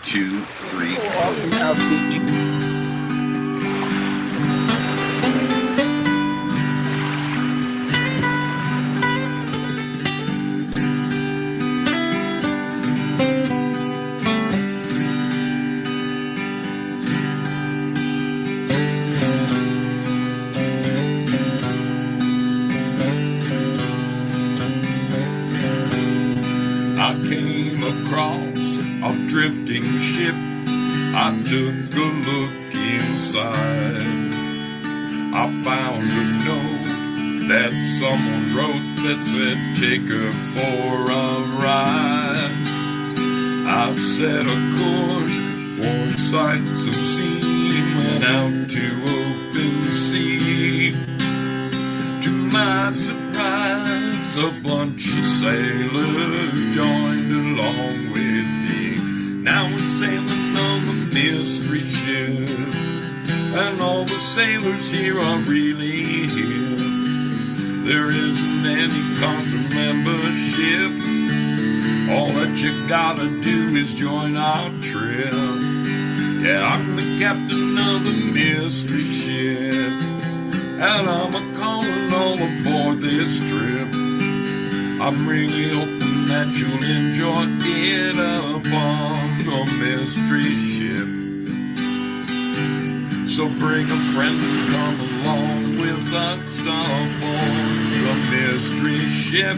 2, 3, 4. I'll speak. I came across a drifting ship. I took a look inside. I found a note that someone wrote that said, take her for a ride. I set a course for sights unseen, went out to open sea. To my surprise, a bunch of sailors joined along with me. Now we're sailing on the mystery ship, and all the sailors here are really here. There isn't any cost of membership. All that you gotta do is join our trip. Yeah, I'm the captain of the mystery ship, and I'm a-calling all aboard this trip. I'm really hoping that you'll enjoy it up on the mystery ship. So bring a friend and come along with us aboard the mystery ship.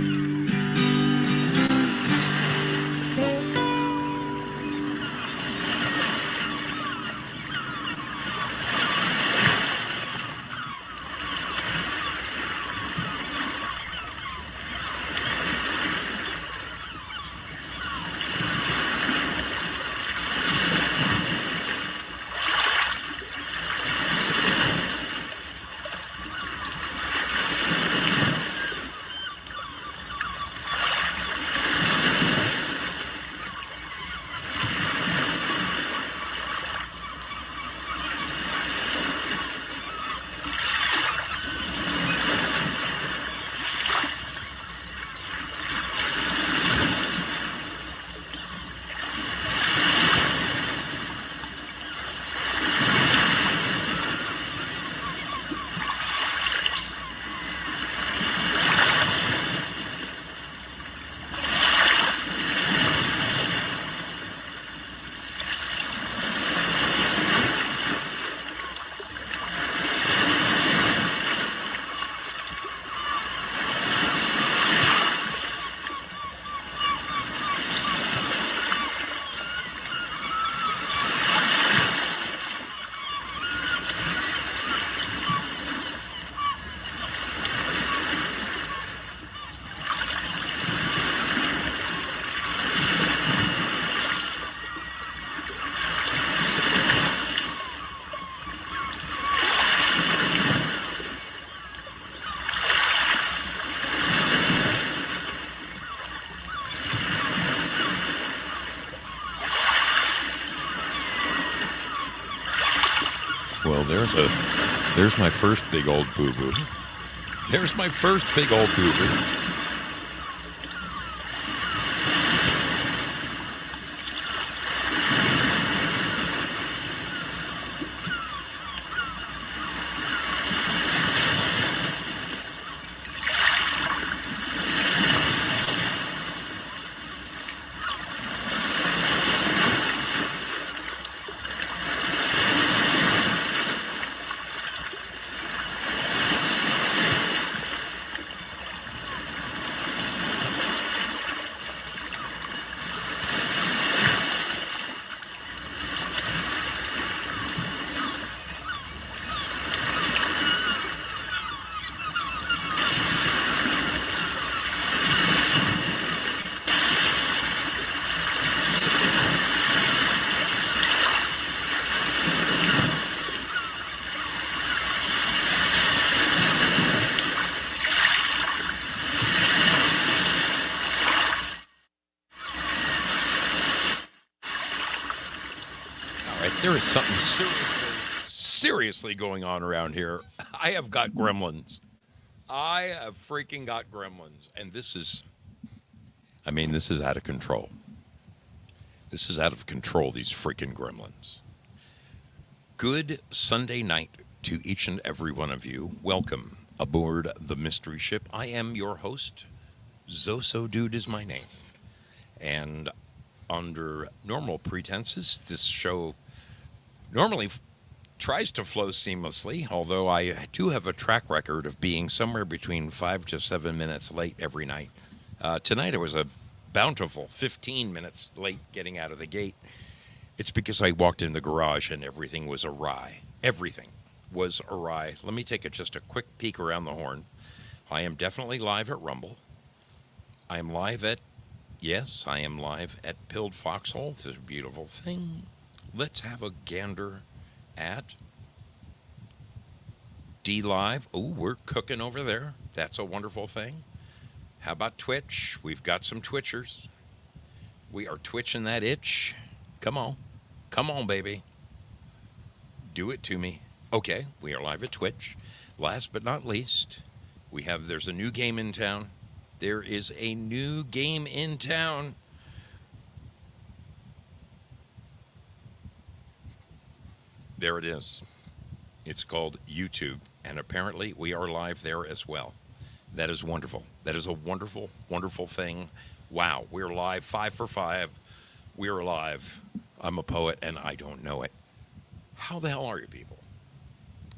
Well, there's my first big old boo-boo. There's my first big old boo-boo. There is something seriously going on around here. I have got gremlins. I have freaking got gremlins. And this is out of control. This is out of control, these freaking gremlins. Good Sunday night to each and every one of you. Welcome aboard the mystery ship. I am your host. Zoso Dude is my name. And under normal pretenses, this show normally tries to flow seamlessly, although I do have a track record of being somewhere between 5 to 7 minutes late every night. Tonight I was a bountiful 15 minutes late getting out of the gate. It's because I walked in the garage and everything was awry. Everything was awry. Let me take just a quick peek around the horn. I am definitely live at Rumble. I am live at, yes, I am live at Pilled Foxhole. This is a beautiful thing. Let's have a gander at D Live. Oh, we're cooking over there. That's a wonderful thing. How about Twitch? We've got some Twitchers. We are twitching that itch. Come on. Come on, baby. Do it to me. Okay, we are live at Twitch. Last but not least, there's a new game in town. There is a new game in town. There it is. It's called YouTube, and apparently we are live there as well. That is wonderful. That is a wonderful, wonderful thing. Wow, we're live, 5 for 5. We're live. I'm a poet, and I don't know it. How the hell are you people?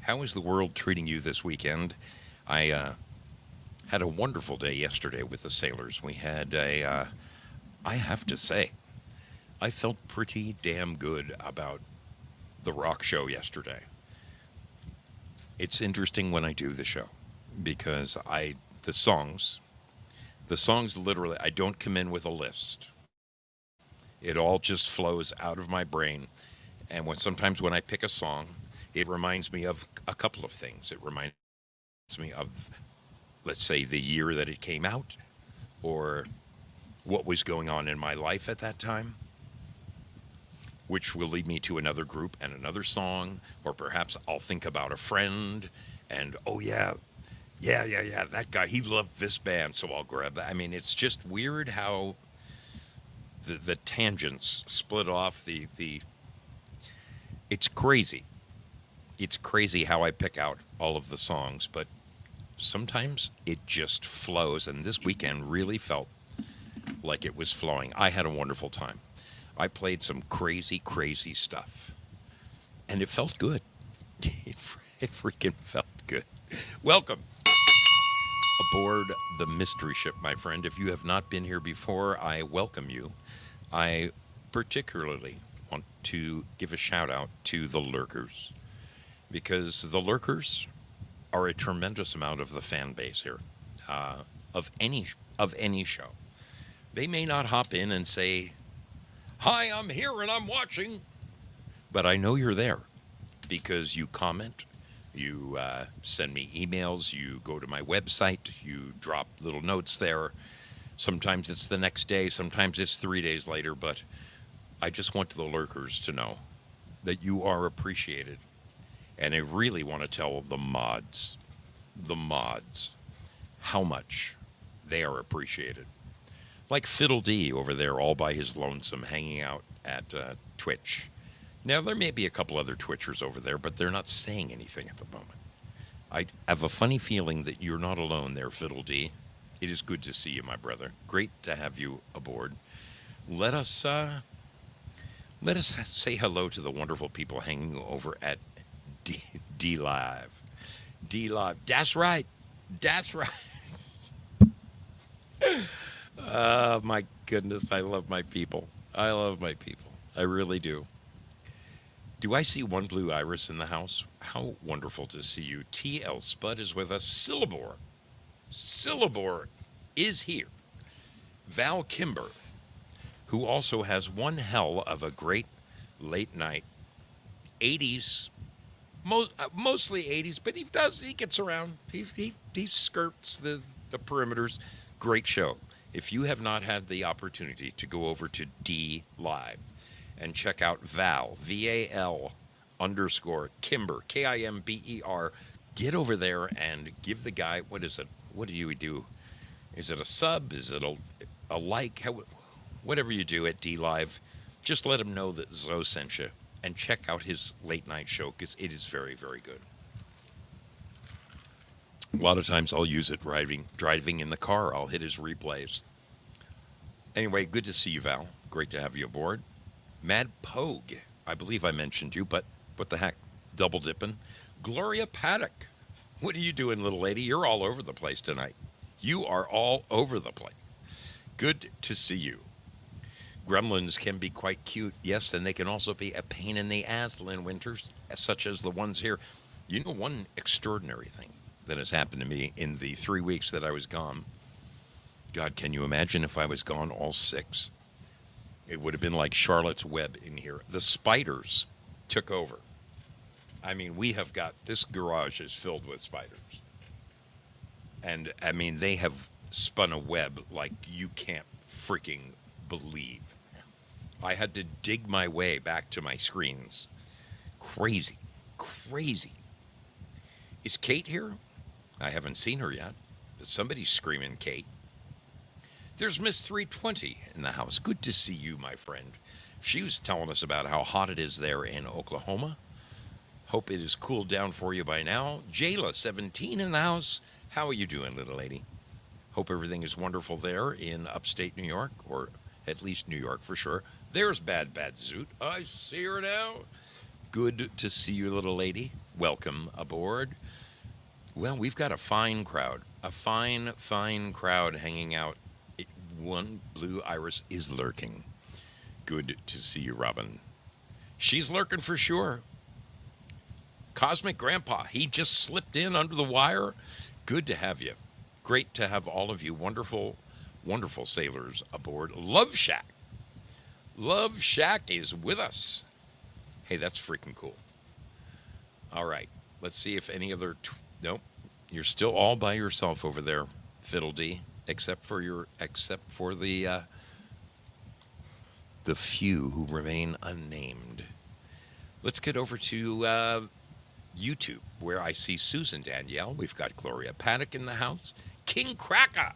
How is the world treating you this weekend? I had a wonderful day yesterday with the sailors. We had I have to say, I felt pretty damn good about the rock show yesterday. It's interesting when I do the show because the songs literally, I don't come in with a list. It all just flows out of my brain. And sometimes when I pick a song, it reminds me of a couple of things. It reminds me of, let's say, the year that it came out, or what was going on in my life at that time, which will lead me to another group and another song, or perhaps I'll think about a friend and, oh yeah, that guy, he loved this band, so I'll grab that. I mean, it's just weird how the tangents split off it's crazy. It's crazy how I pick out all of the songs, but sometimes it just flows, and this weekend really felt like it was flowing. I had a wonderful time. I played some crazy, crazy stuff, and it felt good. It freaking felt good. Welcome aboard the mystery ship, my friend. If you have not been here before, I welcome you. I particularly want to give a shout out to the lurkers, because the lurkers are a tremendous amount of the fan base here, of any show. They may not hop in and say, "Hi, I'm here and I'm watching," but I know you're there because you comment, you send me emails, you go to my website, you drop little notes there. Sometimes it's the next day, sometimes it's 3 days later, but I just want the lurkers to know that you are appreciated. And I really want to tell the mods, how much they are appreciated. Like Fiddle D over there all by his lonesome hanging out at Twitch. Now, there may be a couple other Twitchers over there, but they're not saying anything at the moment. I have a funny feeling that you're not alone there, Fiddle D. It is good to see you, my brother. Great to have you aboard. Let us say hello to the wonderful people hanging over at D Live. D Live. That's right. That's right. Oh, my goodness. I love my people. I love my people. I really do. Do I see one blue iris in the house? How wonderful to see you. T.L. Spud is with us. Syllabore. Syllabore is here. Val Kimber, who also has one hell of a great late night 80s, mostly 80s, but he gets around. He skirts the perimeters. Great show. If you have not had the opportunity to go over to D Live and check out Val, VAL _Kimber, KIMBER, get over there and give the guy, what is it? What do you do? Is it a sub? Is it a like? Whatever you do at D Live, Just let him know that Zoe sent you and check out his late night show because it is very, very good. A lot of times I'll use it driving in the car. I'll hit his replays. Anyway, good to see you, Val. Great to have you aboard. Mad Pogue, I believe I mentioned you, but what the heck? Double dipping. Gloria Paddock, what are you doing, little lady? You're all over the place tonight. You are all over the place. Good to see you. Gremlins can be quite cute, yes, and they can also be a pain in the ass, Lynn Winters, such as the ones here. You know, one extraordinary thing that has happened to me in the 3 weeks that I was gone. God, can you imagine if I was gone all 6? It would have been like Charlotte's Web in here. The spiders took over. I mean, we have got, this garage is filled with spiders. And, I mean, they have spun a web like you can't freaking believe. I had to dig my way back to my screens. Crazy. Crazy. Is Kate here? I haven't seen her yet. But somebody's screaming Kate. There's Miss 320 in the house. Good to see you, my friend. She was telling us about how hot it is there in Oklahoma. Hope it has cooled down for you by now. Jayla, 17 in the house. How are you doing, little lady? Hope everything is wonderful there in upstate New York, or at least New York for sure. There's Bad Zoot. I see her now. Good to see you, little lady. Welcome aboard. Well, we've got a fine crowd. A fine, fine crowd hanging out. One blue iris is lurking. Good to see you, Robin. She's lurking for sure. Cosmic Grandpa, he just slipped in under the wire. Good to have you. Great to have all of you wonderful, wonderful sailors aboard Love Shack. Love Shack is with us. Hey, that's freaking cool. All right, let's see if any other... Nope, you're still all by yourself over there, Fiddle D, except for the few who remain unnamed. Let's get over to YouTube, where I see Susan Danielle. We've got Gloria Paddock in the house. King Cracker.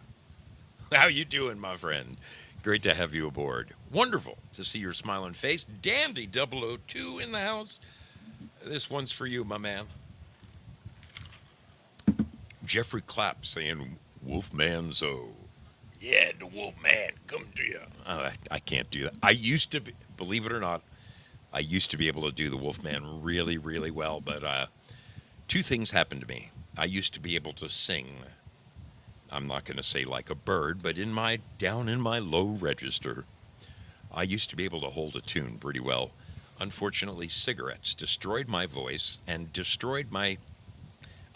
How you doing, my friend? Great to have you aboard. Wonderful to see your smiling face. Dandy 002 in the house. This one's for you, my man. Jeffrey Clapp saying, Wolfman Zoe. Yeah, the Wolfman, come to you. I can't do that. I used to be, believe it or not, I used to be able to do the Wolfman really, really well, but two things happened to me. I used to be able to sing, I'm not going to say like a bird, but down in my low register, I used to be able to hold a tune pretty well. Unfortunately, cigarettes destroyed my voice and destroyed my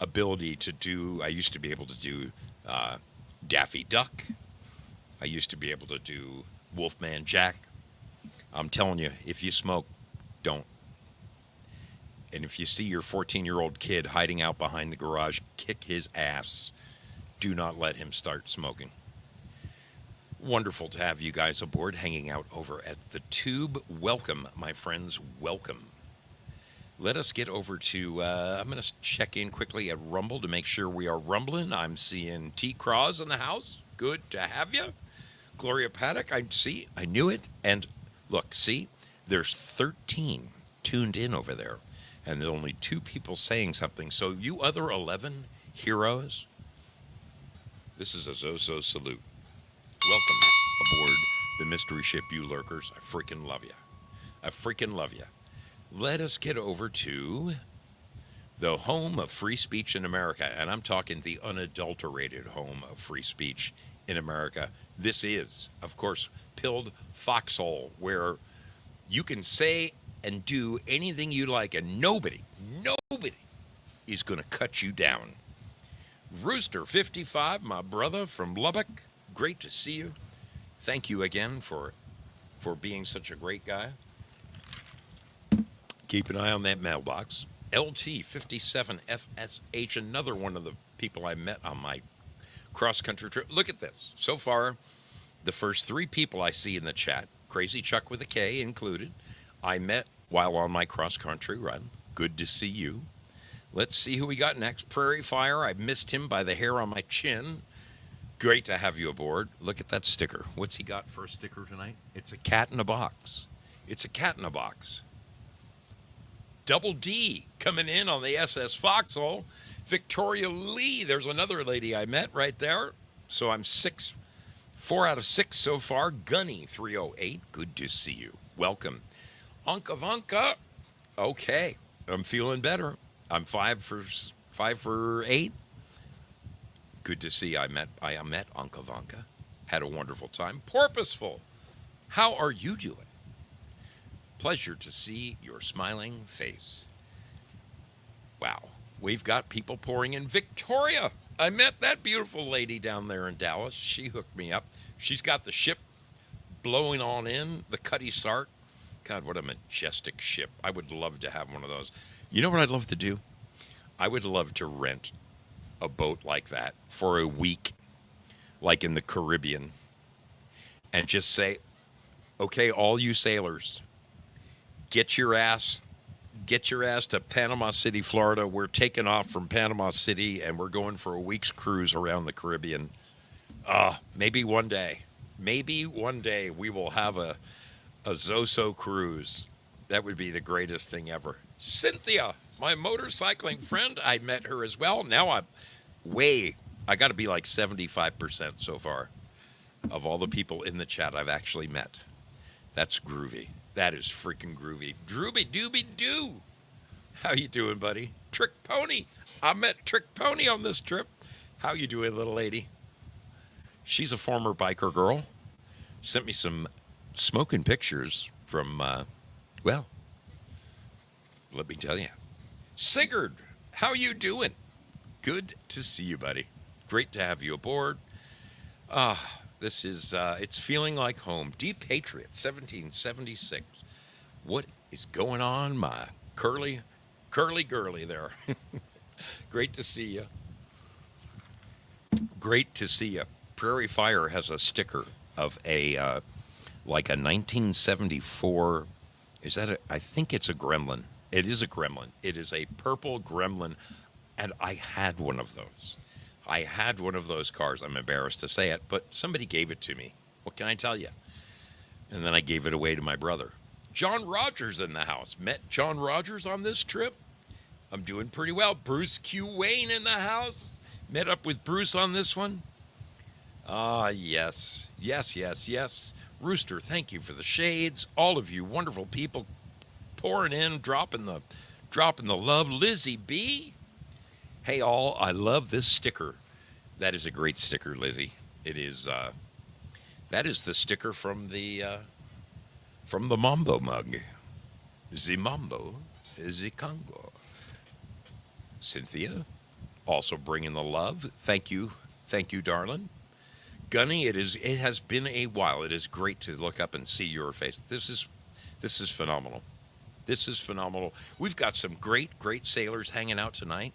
ability to do, I used to be able to do Daffy Duck. I used to be able to do Wolfman Jack. I'm telling you, if you smoke, don't. And if you see your 14-year-old kid hiding out behind the garage, kick his ass. Do not let him start smoking. Wonderful to have you guys aboard, hanging out over at the Tube. Welcome, my friends, welcome. Let us get over to, I'm going to check in quickly at Rumble to make sure we are rumbling. I'm seeing T. Cross in the house. Good to have you. Gloria Paddock, I knew it. And look, see, there's 13 tuned in over there. And there's only 2 people saying something. So you other 11 heroes, this is a Zoso salute. Welcome aboard the mystery ship, you lurkers. I freaking love you. I freaking love you. Let us get over to the home of free speech in America. And I'm talking the unadulterated home of free speech in America. This is, of course, Pilled Foxhole, where you can say and do anything you like, and nobody is going to cut you down. Rooster 55, my brother from Lubbock, great to see you. Thank you again for being such a great guy. Keep an eye on that mailbox. LT 57 FSH, another one of the people I met on my cross-country trip. Look at this. So far, the first 3 people I see in the chat, Crazy Chuck with a K included, I met while on my cross-country run. Good to see you. Let's see who we got next. Prairie Fire, I missed him by the hair on my chin. Great to have you aboard. Look at that sticker. What's he got for a sticker tonight? It's a cat in a box. It's a cat in a box. Double D coming in on the SS Foxhole. Victoria Lee, there's another lady I met right there. So I'm 4 out of 6 so far. Gunny 308, good to see you. Welcome. Unka Vanka, okay, I'm feeling better. I'm 5 for 8. Good to see. I met Unka Vanka. Had a wonderful time. Porpoiseful, how are you doing? Pleasure to see your smiling face. Wow, we've got people pouring in. Victoria, I met that beautiful lady down there in Dallas. She hooked me up. She's got the ship blowing on in, the Cutty Sark. God, what a majestic ship. I would love to have one of those. You know what I'd love to do? I would love to rent a boat like that for a week, like in the Caribbean, and just say, okay, all you sailors, get your ass to Panama City, Florida. We're taking off from Panama City and we're going for a week's cruise around the Caribbean. Maybe one day we will have a Zoso cruise. That would be the greatest thing ever. Cynthia, my motorcycling friend, I met her as well. Now I got to be like 75% so far of all the people in the chat I've actually met. That's groovy. That is freaking groovy. Drooby dooby doo. How you doing, buddy? Trick Pony. I met Trick Pony on this trip. How you doing, little lady? She's a former biker girl. Sent me some smoking pictures from, well, let me tell you. Sigurd, how you doing? Good to see you, buddy. Great to have you aboard. This is, it's feeling like home. Deep Patriot, 1776. What is going on, my curly girly there? Great to see you. Great to see you. Prairie Fire has a sticker of a, like a 1974, I think it's a Gremlin. It is a Gremlin. It is a purple Gremlin, and I had one of those. I had one of those cars. I'm embarrassed to say it, but somebody gave it to me. What can I tell you? And then I gave it away to my brother. John Rogers in the house. Met John Rogers on this trip. I'm doing pretty well. Bruce Q. Wayne in the house. Met up with Bruce on this one. Yes. Rooster, thank you for the shades. All of you wonderful people pouring in, dropping the love. Lizzie B. Hey all, I love this sticker. That is a great sticker, Lizzie. It is. That is the sticker from the Mambo mug. The Mambo, the Congo. Cynthia, also bringing the love. Thank you, darling. Gunny, it has been a while. It is great to look up and see your face. This is phenomenal. This is phenomenal. We've got some great sailors hanging out tonight.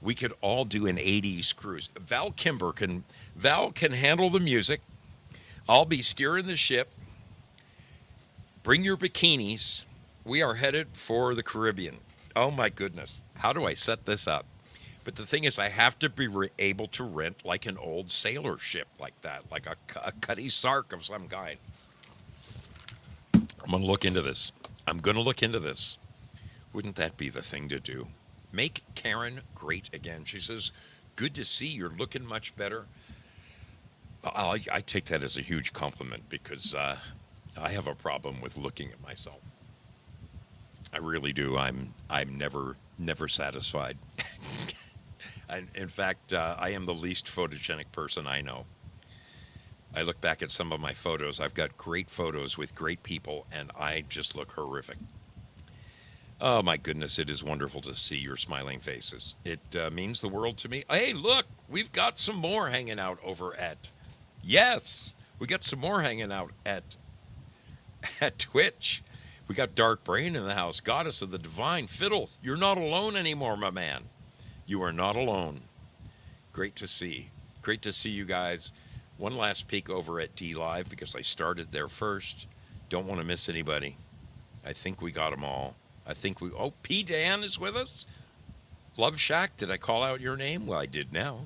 We could all do an 80s cruise. Val can handle the music. I'll be steering the ship. Bring your bikinis. We are headed for the Caribbean. Oh my goodness. How do I set this up? But the thing is, I have to be able to rent like an old sailor ship like that, like a Cutty Sark of some kind. I'm going to look into this. Wouldn't that be the thing to do? Make Karen great again. She says, good to see you're looking much better. I take that as a huge compliment because I have a problem with looking at myself. I really do. I'm never satisfied. And in fact, I am the least photogenic person I know. I look back at some of my photos. I've got great photos with great people, and I just look horrific. Oh, my goodness, it is wonderful to see your smiling faces. It means the world to me. Hey, look, we've got some more hanging out over at... Yes, we got some more hanging out at Twitch. We got Dark Brain in the house. Goddess of the Divine Fiddle. You're not alone anymore, my man. You are not alone. Great to see. Great to see you guys. One last peek over at D Live because I started there first. Don't want to miss anybody. I think we got them all. Oh, P. Dan is with us. Love Shack, did I call out your name? Well, I did now.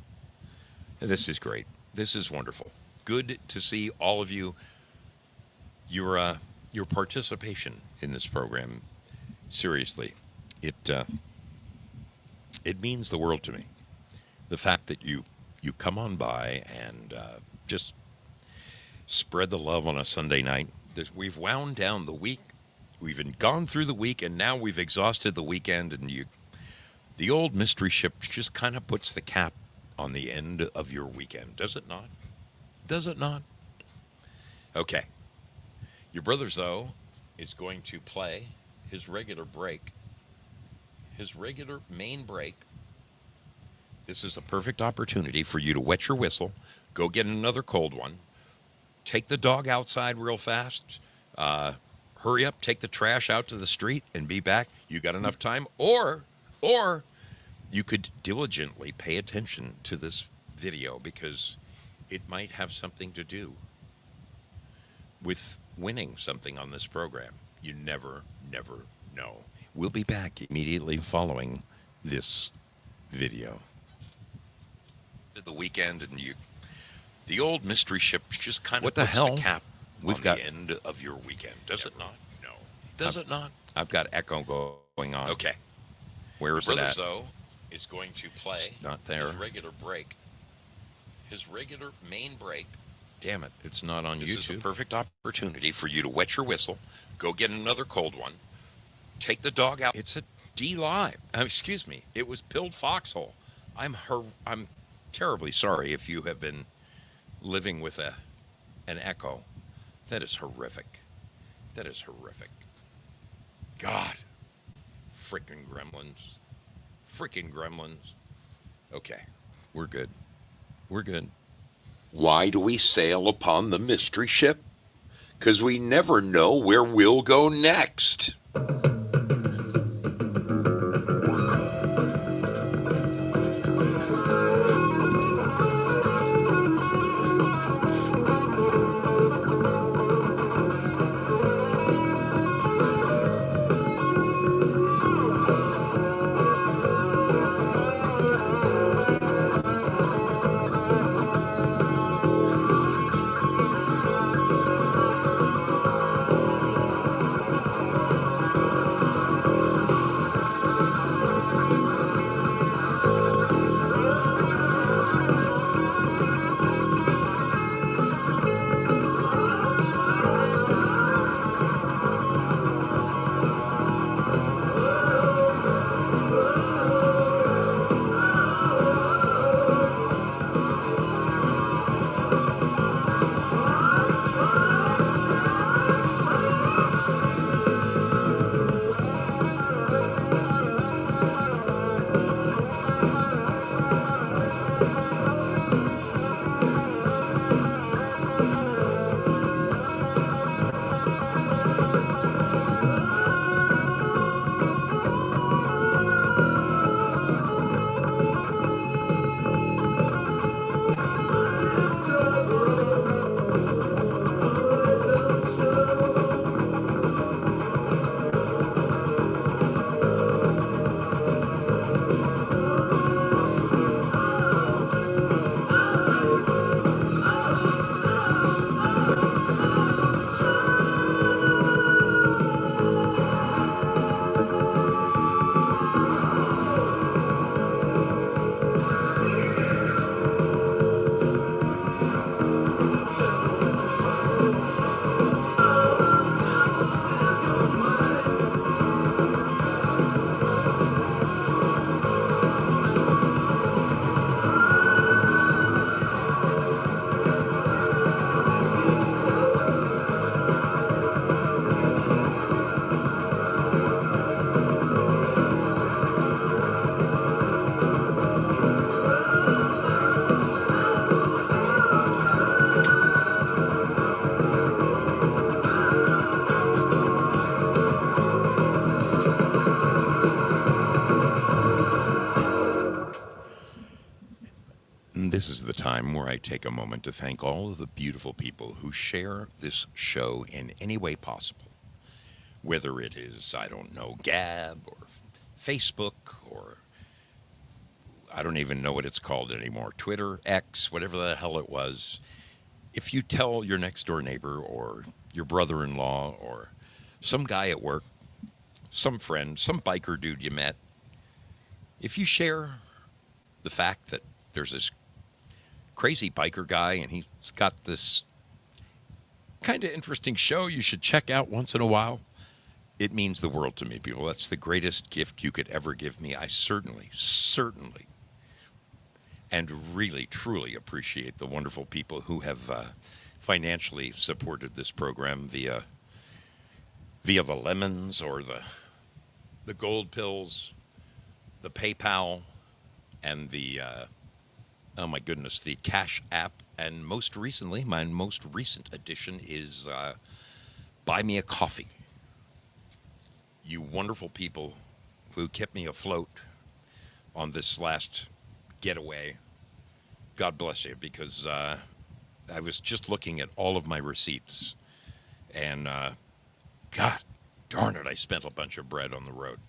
This is great. This is wonderful. Good to see all of you. You're your participation in this program. Seriously, it it means the world to me. The fact that you come on by and just spread the love on a Sunday night. We've wound down the week. We've gone through the week, and now we've exhausted the weekend. And the old mystery ship just kind of puts the cap on the end of your weekend, does it not? Does it not? Okay. Your brother Zoe is going to play his regular break, his regular main break. This is a perfect opportunity for you to wet your whistle, go get another cold one, take the dog outside real fast, hurry up, take the trash out to the street, and be back. You got enough time, or you could diligently pay attention to this video because it might have something to do with winning something on this program. You never know. We'll be back immediately following this video. The weekend, and the old mystery ship just kind of puts the cap on the end of your weekend, does it not? No. Does it not? I've got echo going on. Okay. Where is it at? Zoe is going to play it's not there. His regular break. His regular main break. Damn it, it's not on YouTube. This is a perfect opportunity for you to wet your whistle, go get another cold one, take the dog out. It's a D Live. Excuse me. It was Pilled Foxhole. I'm terribly sorry if you have been living with an echo. That is horrific. That is horrific. God. Frickin' gremlins. Frickin' gremlins. Okay. We're good. We're good. Why do we sail upon the mystery ship? 'Cause we never know where we'll go next. This is the time where I take a moment to thank all of the beautiful people who share this show in any way possible. Whether it is, I don't know, Gab or Facebook or I don't even know what it's called anymore, Twitter, X, whatever the hell it was. If you tell your next door neighbor or your brother in law or some guy at work, some friend, some biker dude you met, if you share the fact that there's this crazy biker guy and he's got this kind of interesting show you should check out once in a while, it means the world to me, people. That's the greatest gift you could ever give me. I certainly, and really, truly appreciate the wonderful people who have financially supported this program via the lemons or the gold pills, the PayPal, and the oh my goodness, the Cash App, and most recently, my most recent addition is Buy Me a Coffee. You wonderful people who kept me afloat on this last getaway. God bless you, because I was just looking at all of my receipts, and God darn it, I spent a bunch of bread on the road,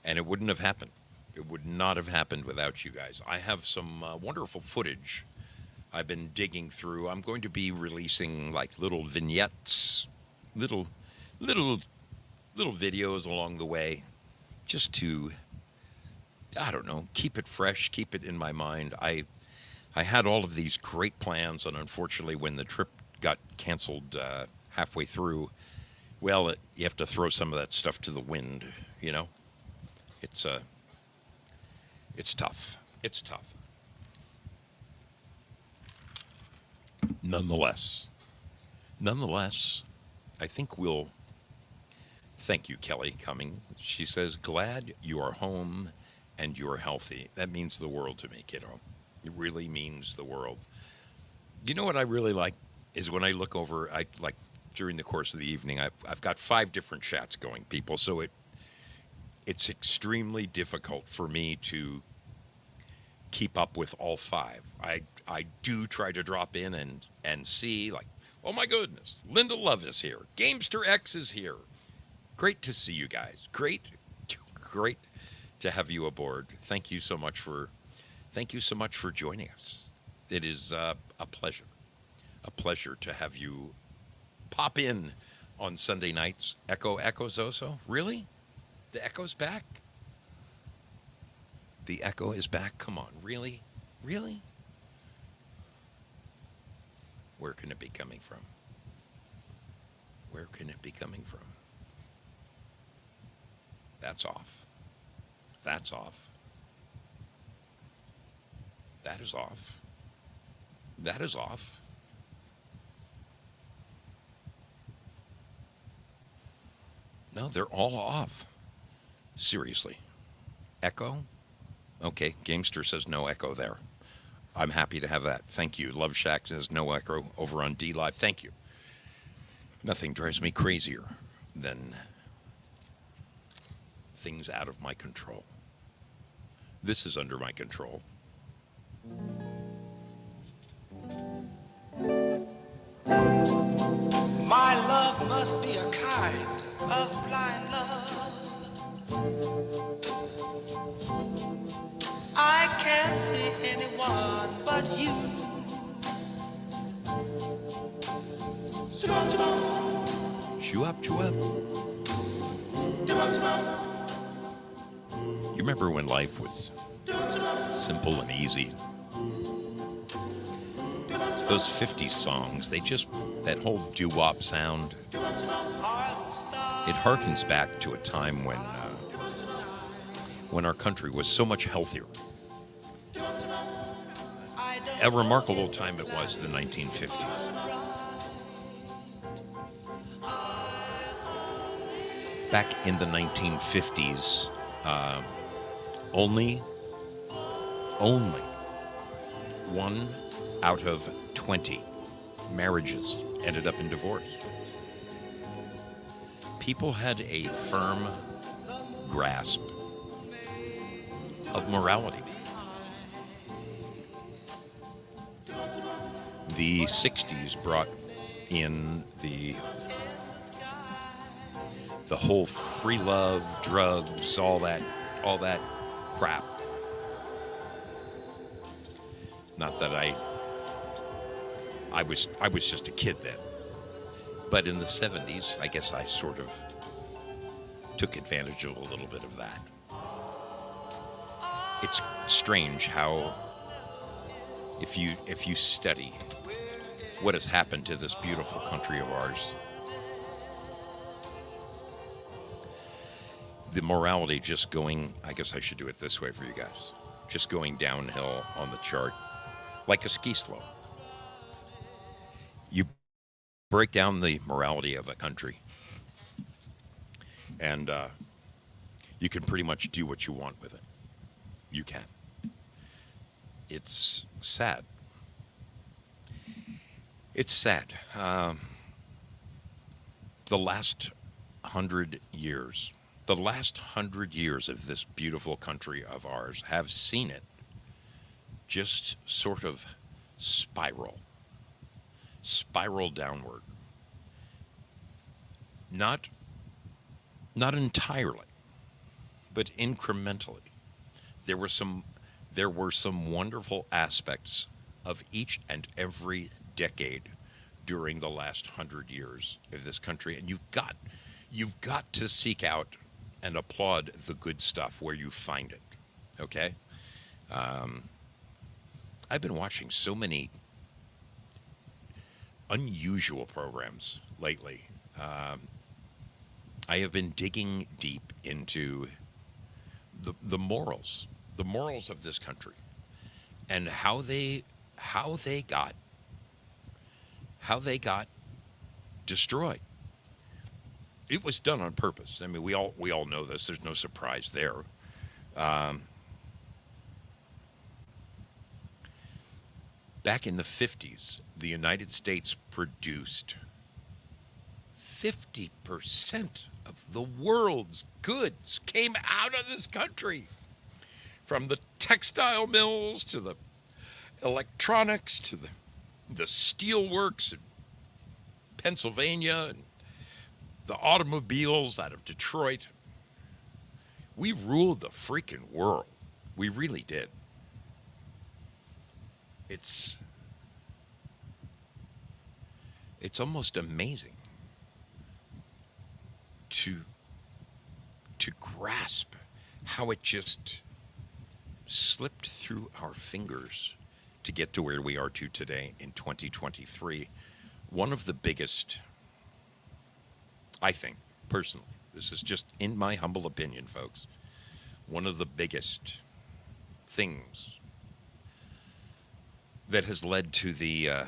and it wouldn't have happened. It would not have happened without you guys. I have some wonderful footage I've been digging through. I'm going to be releasing like little vignettes, little videos along the way, just to, I don't know, keep it fresh, keep it in my mind. I had all of these great plans, and unfortunately, when the trip got canceled halfway through, well, you have to throw some of that stuff to the wind, you know? It's tough. It's tough. Nonetheless, I think we'll thank you, Kelly Cumming. She says, glad you are home and you're healthy. That means the world to me, kiddo. It really means the world. You know what I really like is when I look over, I like during the course of the evening, I've got 5 different chats going, people. So it's extremely difficult for me to keep up with all 5. I do try to drop in and see, like, oh my goodness, Linda Love is here. Gamester X is here. Great to see you guys. Great to have you aboard. Thank you so much for joining us. It is a pleasure to have you pop in on Sunday nights. Echo Zoso? Really? The Echo's back? The Echo is back? Come on, really? Really? Where can it be coming from? Where can it be coming from? That's off. That's off. That is off. That is off. No, they're all off. Seriously. Echo? Okay, Gamester says no echo there. I'm happy to have that. Thank you. Love Shack says no echo over on D Live. Thank you. Nothing drives me crazier than things out of my control. This is under my control. My love must be a kind of blind love. I can't see anyone but you. Chew up, chew up. You remember when life was simple and easy? Those 50s songs, that whole doo-wop sound, it harkens back to a time when our country was so much healthier. A remarkable time it was, the 1950s. Back in the 1950s, only 1 out of 20 marriages ended up in divorce. People had a firm grasp of morality. The 60s brought in the whole free love, drugs, all that crap. Not that I was just a kid then. But in the 70s, I guess I sort of took advantage of a little bit of that. It's strange how if you study what has happened to this beautiful country of ours, the morality just going, I guess I should do it this way for you guys, just going downhill on the chart like a ski slope. You break down the morality of a country, and you can pretty much do what you want with it. You can. It's sad. It's sad. The last 100 years, the last 100 years of this beautiful country of ours have seen it just sort of spiral downward. Not entirely, but incrementally. There were some wonderful aspects of each and every decade during the last 100 years of this country, and you've got to seek out and applaud the good stuff where you find it. Okay, I've been watching so many unusual programs lately. I have been digging deep into the morals of this country, and how they got destroyed. It was done on purpose. I mean, we all know this. There's no surprise there. Back in the 50s, the United States produced 50% of the world's goods came out of this country. From the textile mills to the electronics to the steel works in Pennsylvania and the automobiles out of Detroit. We ruled the freaking world. We really did. It's almost amazing to grasp how it just slipped through our fingers to get to where we are to today in 2023. One of the biggest, I think, personally, this is just in my humble opinion, folks, one of the biggest things that has led to the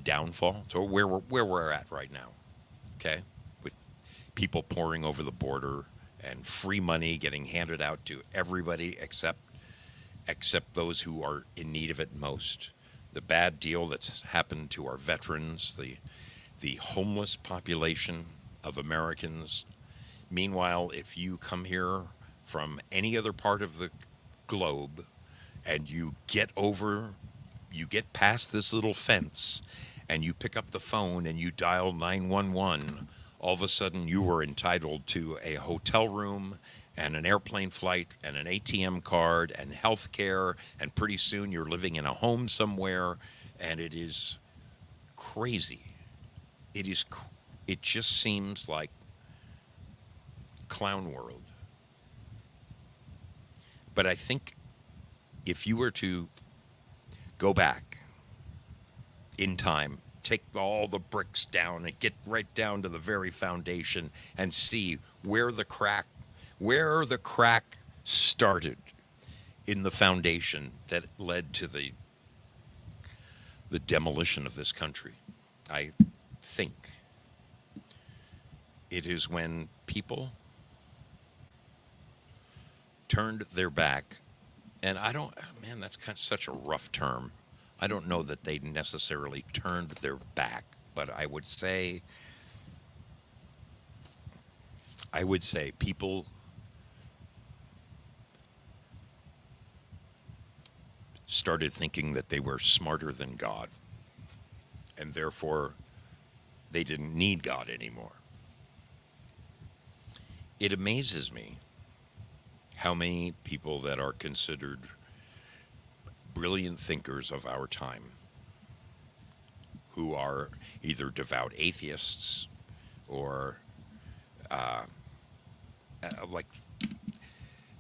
downfall, to where we're at right now, okay, with people pouring over the border and free money getting handed out to everybody except those who are in need of it most. The bad deal that's happened to our veterans, the homeless population of Americans. Meanwhile, if you come here from any other part of the globe and you get past this little fence and you pick up the phone and you dial 911, all of a sudden you are entitled to a hotel room and an airplane flight and an ATM card and health care, and pretty soon you're living in a home somewhere, and it is crazy. It just seems like clown world. But I think if you were to go back in time, take all the bricks down and get right down to the very foundation and see where the crack started in the foundation that led to the demolition of this country. I think it is when people turned their back, and that's kind of such a rough term. I don't know that they necessarily turned their back, but I would say people started thinking that they were smarter than God, and therefore they didn't need God anymore. It amazes me how many people that are considered brilliant thinkers of our time who are either devout atheists or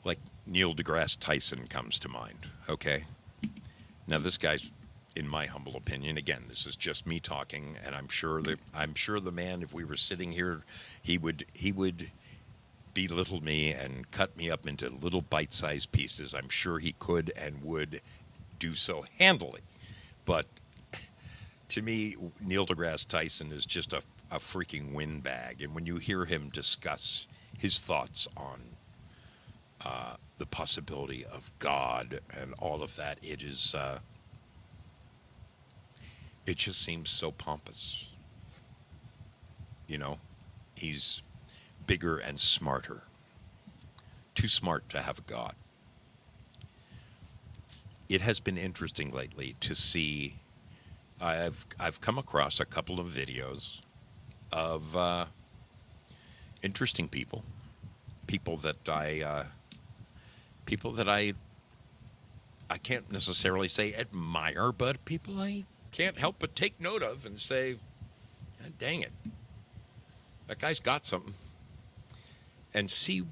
like Neil deGrasse Tyson comes to mind. Okay, now this guy's, in my humble opinion, again, this is just me talking, and I'm sure the man, if we were sitting here, he would belittle me and cut me up into little bite-sized pieces. I'm sure he could and would do so handily, but to me, Neil deGrasse Tyson is just a freaking windbag. And when you hear him discuss his thoughts on the possibility of God and all of that, it just seems so pompous. You know, he's bigger and smarter. Too smart to have a God. It has been interesting lately to see. I've come across a couple of videos of interesting people that I can't necessarily say admire, but people I can't help but take note of and say, "God dang it, that guy's got something," and see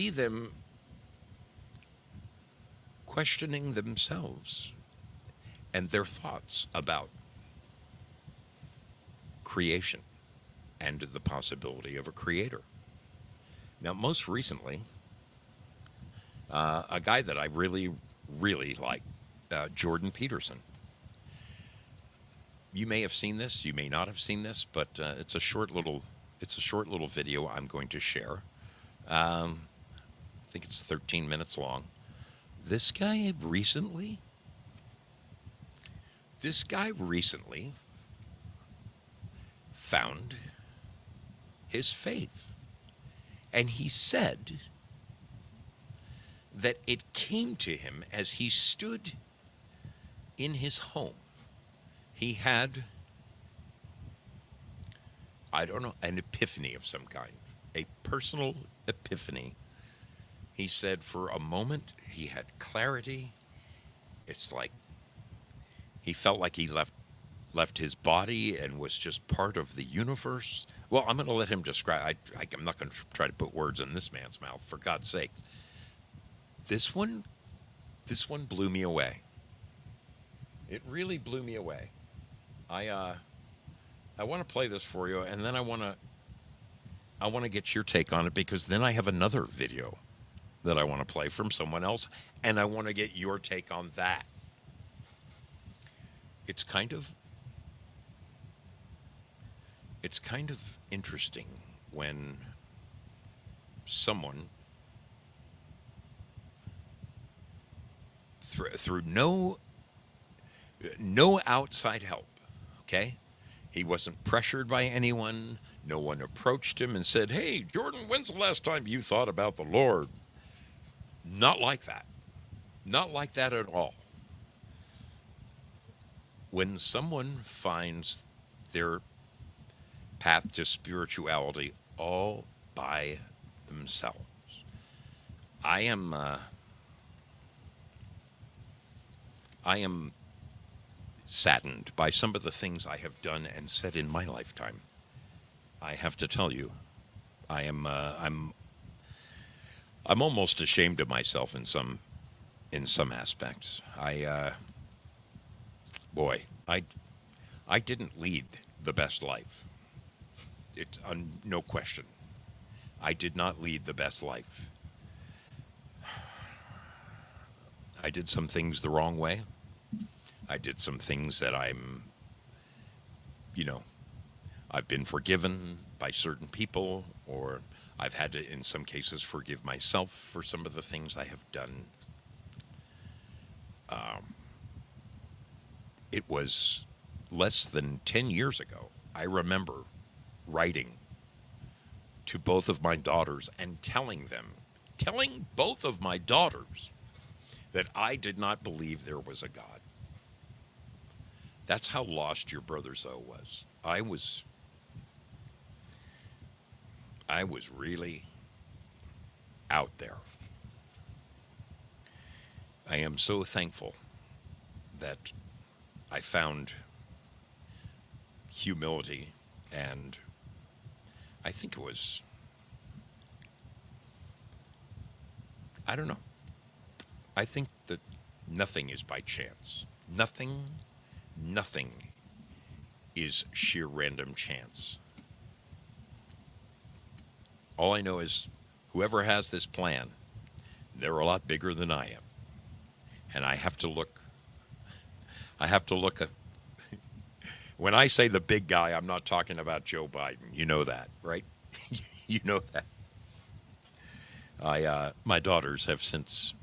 them questioning themselves and their thoughts about creation and the possibility of a creator. Now, most recently, a guy that I really, really like, Jordan Peterson. You may have seen this, you may not have seen this, but it's a short little video I'm going to share. I think it's 13 minutes long. This guy recently found his faith. And he said that it came to him as he stood in his home. He had, I don't know, an epiphany of some kind, a personal epiphany. He said for a moment he had clarity. It's like he felt like he left his body and was just part of the universe. Well, I'm going to let him describe. I'm not going to try to put words in this man's mouth, for God's sake. This one blew me away. It really blew me away. I want to play this for you, and then I want to get your take on it, because then I have another video that I want to play from someone else, and I want to get your take on that. It's kind of interesting when someone through no outside help, okay? He wasn't pressured by anyone. No one approached him and said, "Hey, Jordan, when's the last time you thought about the Lord?" Not like that. Not like that at all. When someone finds their path to spirituality all by themselves, I am saddened by some of the things I have done and said in my lifetime. I have to tell you, I'm almost ashamed of myself in some aspects. I didn't lead the best life. It's no question. I did not lead the best life. I did some things the wrong way. I did some things that I've been forgiven by certain people, or I've had to, in some cases, forgive myself for some of the things I have done. It was less than 10 years ago. I remember writing to both of my daughters and telling both of my daughters that I did not believe there was a God. That's how lost your brother Zoe was. I was really out there. I am so thankful that I found humility, and I think it was, I don't know. I think that nothing is by chance. Nothing is sheer random chance. All I know is whoever has this plan, they're a lot bigger than I am. And I have to look at, when I say the big guy, I'm not talking about Joe Biden. You know that, right? You know that. My daughters have since,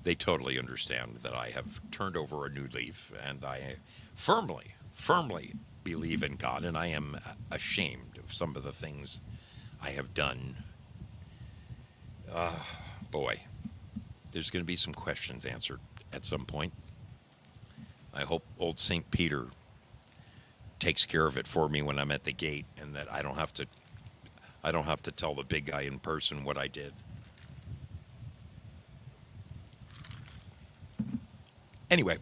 they totally understand that I have turned over a new leaf, and I firmly believe in God, and I am ashamed of some of the things I have done. Boy, there's going to be some questions answered at some point. I hope old St. Peter takes care of it for me when I'm at the gate, and that I don't have to tell the big guy in person what I did. Anyway,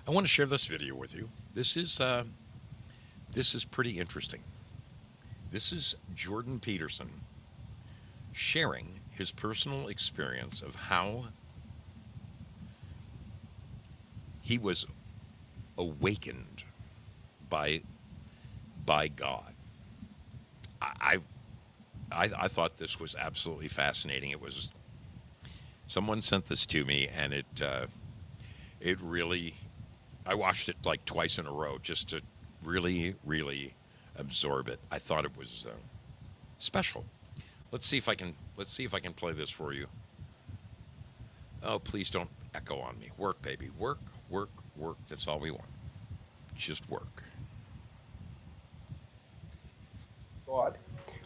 I want to share this video with you. This is pretty interesting. This is Jordan Peterson sharing his personal experience of how he was awakened by God. I thought this was absolutely fascinating. It was, someone sent this to me, and it really, I watched it like twice in a row just to really absorb it. I thought it was special. Let's see if I can play this for you. Oh, please don't echo on me. Work, baby. Work. That's all we want. Just work. God,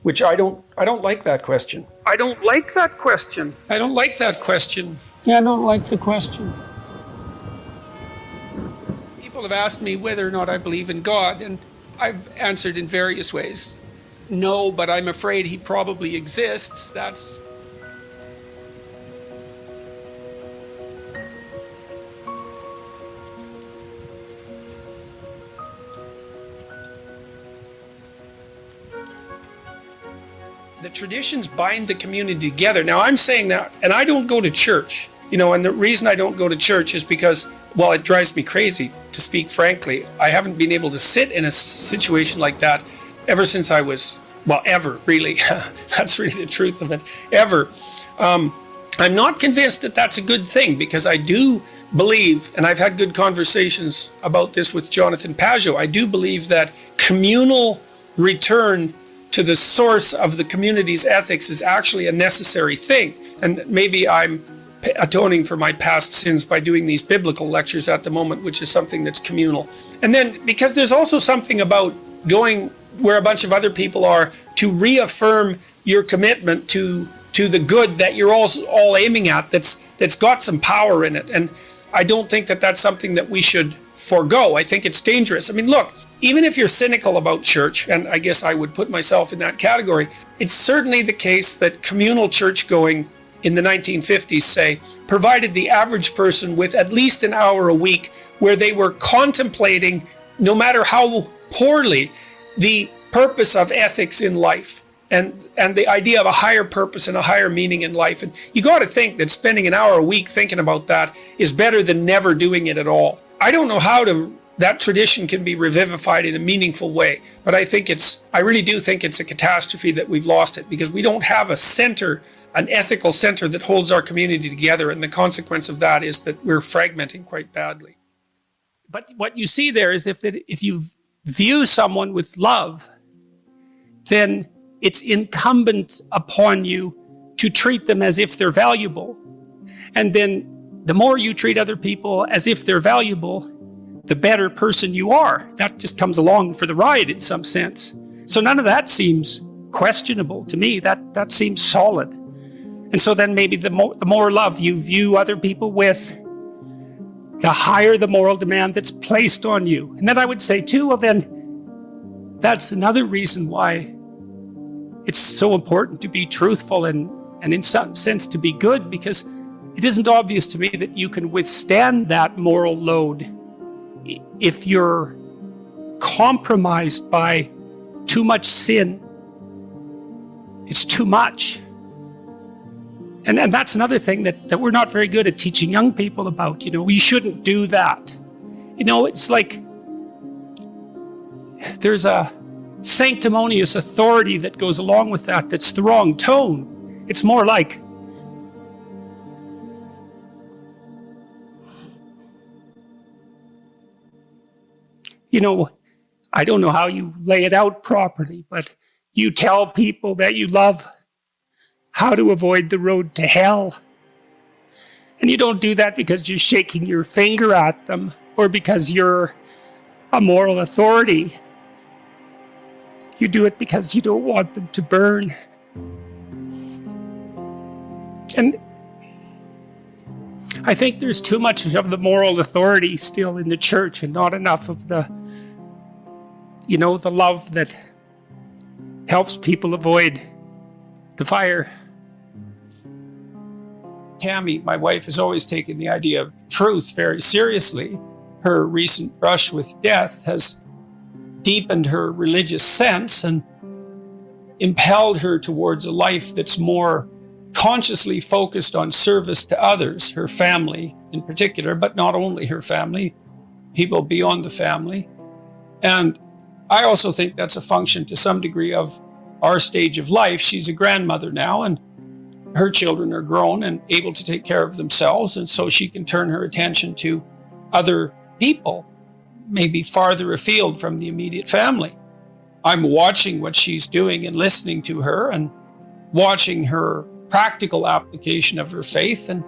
which I don't like that question. I don't like that question. I don't like that question. Yeah, I don't like the question. People have asked me whether or not I believe in God, and I've answered in various ways. No, but I'm afraid he probably exists. That's... The traditions bind the community together. Now, I'm saying that, and I don't go to church, and the reason I don't go to church is because, well, it drives me crazy, to speak frankly. I haven't been able to sit in a situation like that ever since I was, well, ever, really. That's really the truth of it, ever. I'm not convinced that that's a good thing, because I do believe, and I've had good conversations about this with Jonathan Pageau, I do believe that communal return to the source of the community's ethics is actually a necessary thing. And maybe I'm atoning for my past sins by doing these biblical lectures at the moment, which is something that's communal. And then, because there's also something about going where a bunch of other people are to reaffirm your commitment to the good that you're all aiming at, that's got some power in it. And I don't think that that's something that we should forego. I think it's dangerous. I mean, look, even if you're cynical about church, and I guess I would put myself in that category, it's certainly the case that communal church going in the 1950s, say, provided the average person with at least an hour a week where they were contemplating, no matter how poorly, the purpose of ethics in life and the idea of a higher purpose and a higher meaning in life. And you got to think that spending an hour a week thinking about that is better than never doing it at all. I don't know how that tradition can be revivified in a meaningful way, but I really do think it's a catastrophe that we've lost it, because we don't have a center, an ethical center that holds our community together, and the consequence of that is that we're fragmenting quite badly. But what you see there is if you view someone with love, then it's incumbent upon you to treat them as if they're valuable. And then the more you treat other people as if they're valuable, the better person you are. That just comes along for the ride in some sense. So none of that seems questionable to me. That seems solid. And so then maybe the more love you view other people with, the higher the moral demand that's placed on you. And then I would say too, well then, that's another reason why it's so important to be truthful and in some sense to be good, because it isn't obvious to me that you can withstand that moral load if you're compromised by too much sin, it's too much. And that's another thing that we're not very good at teaching young people about. You shouldn't do that. It's like there's a sanctimonious authority that goes along with that that's the wrong tone. It's more like, I don't know how you lay it out properly, but you tell people that you love how to avoid the road to hell. And you don't do that because you're shaking your finger at them or because you're a moral authority. You do it because you don't want them to burn. And I think there's too much of the moral authority still in the church and not enough of the love that helps people avoid the fire. Tammy, my wife, has always taken the idea of truth very seriously. Her recent brush with death has deepened her religious sense and impelled her towards a life that's more consciously focused on service to others, her family in particular, but not only her family, people beyond the family. And I also think that's a function to some degree of our stage of life. She's a grandmother now, and her children are grown and able to take care of themselves, and so she can turn her attention to other people, maybe farther afield from the immediate family. I'm watching what she's doing and listening to her and watching her practical application of her faith, and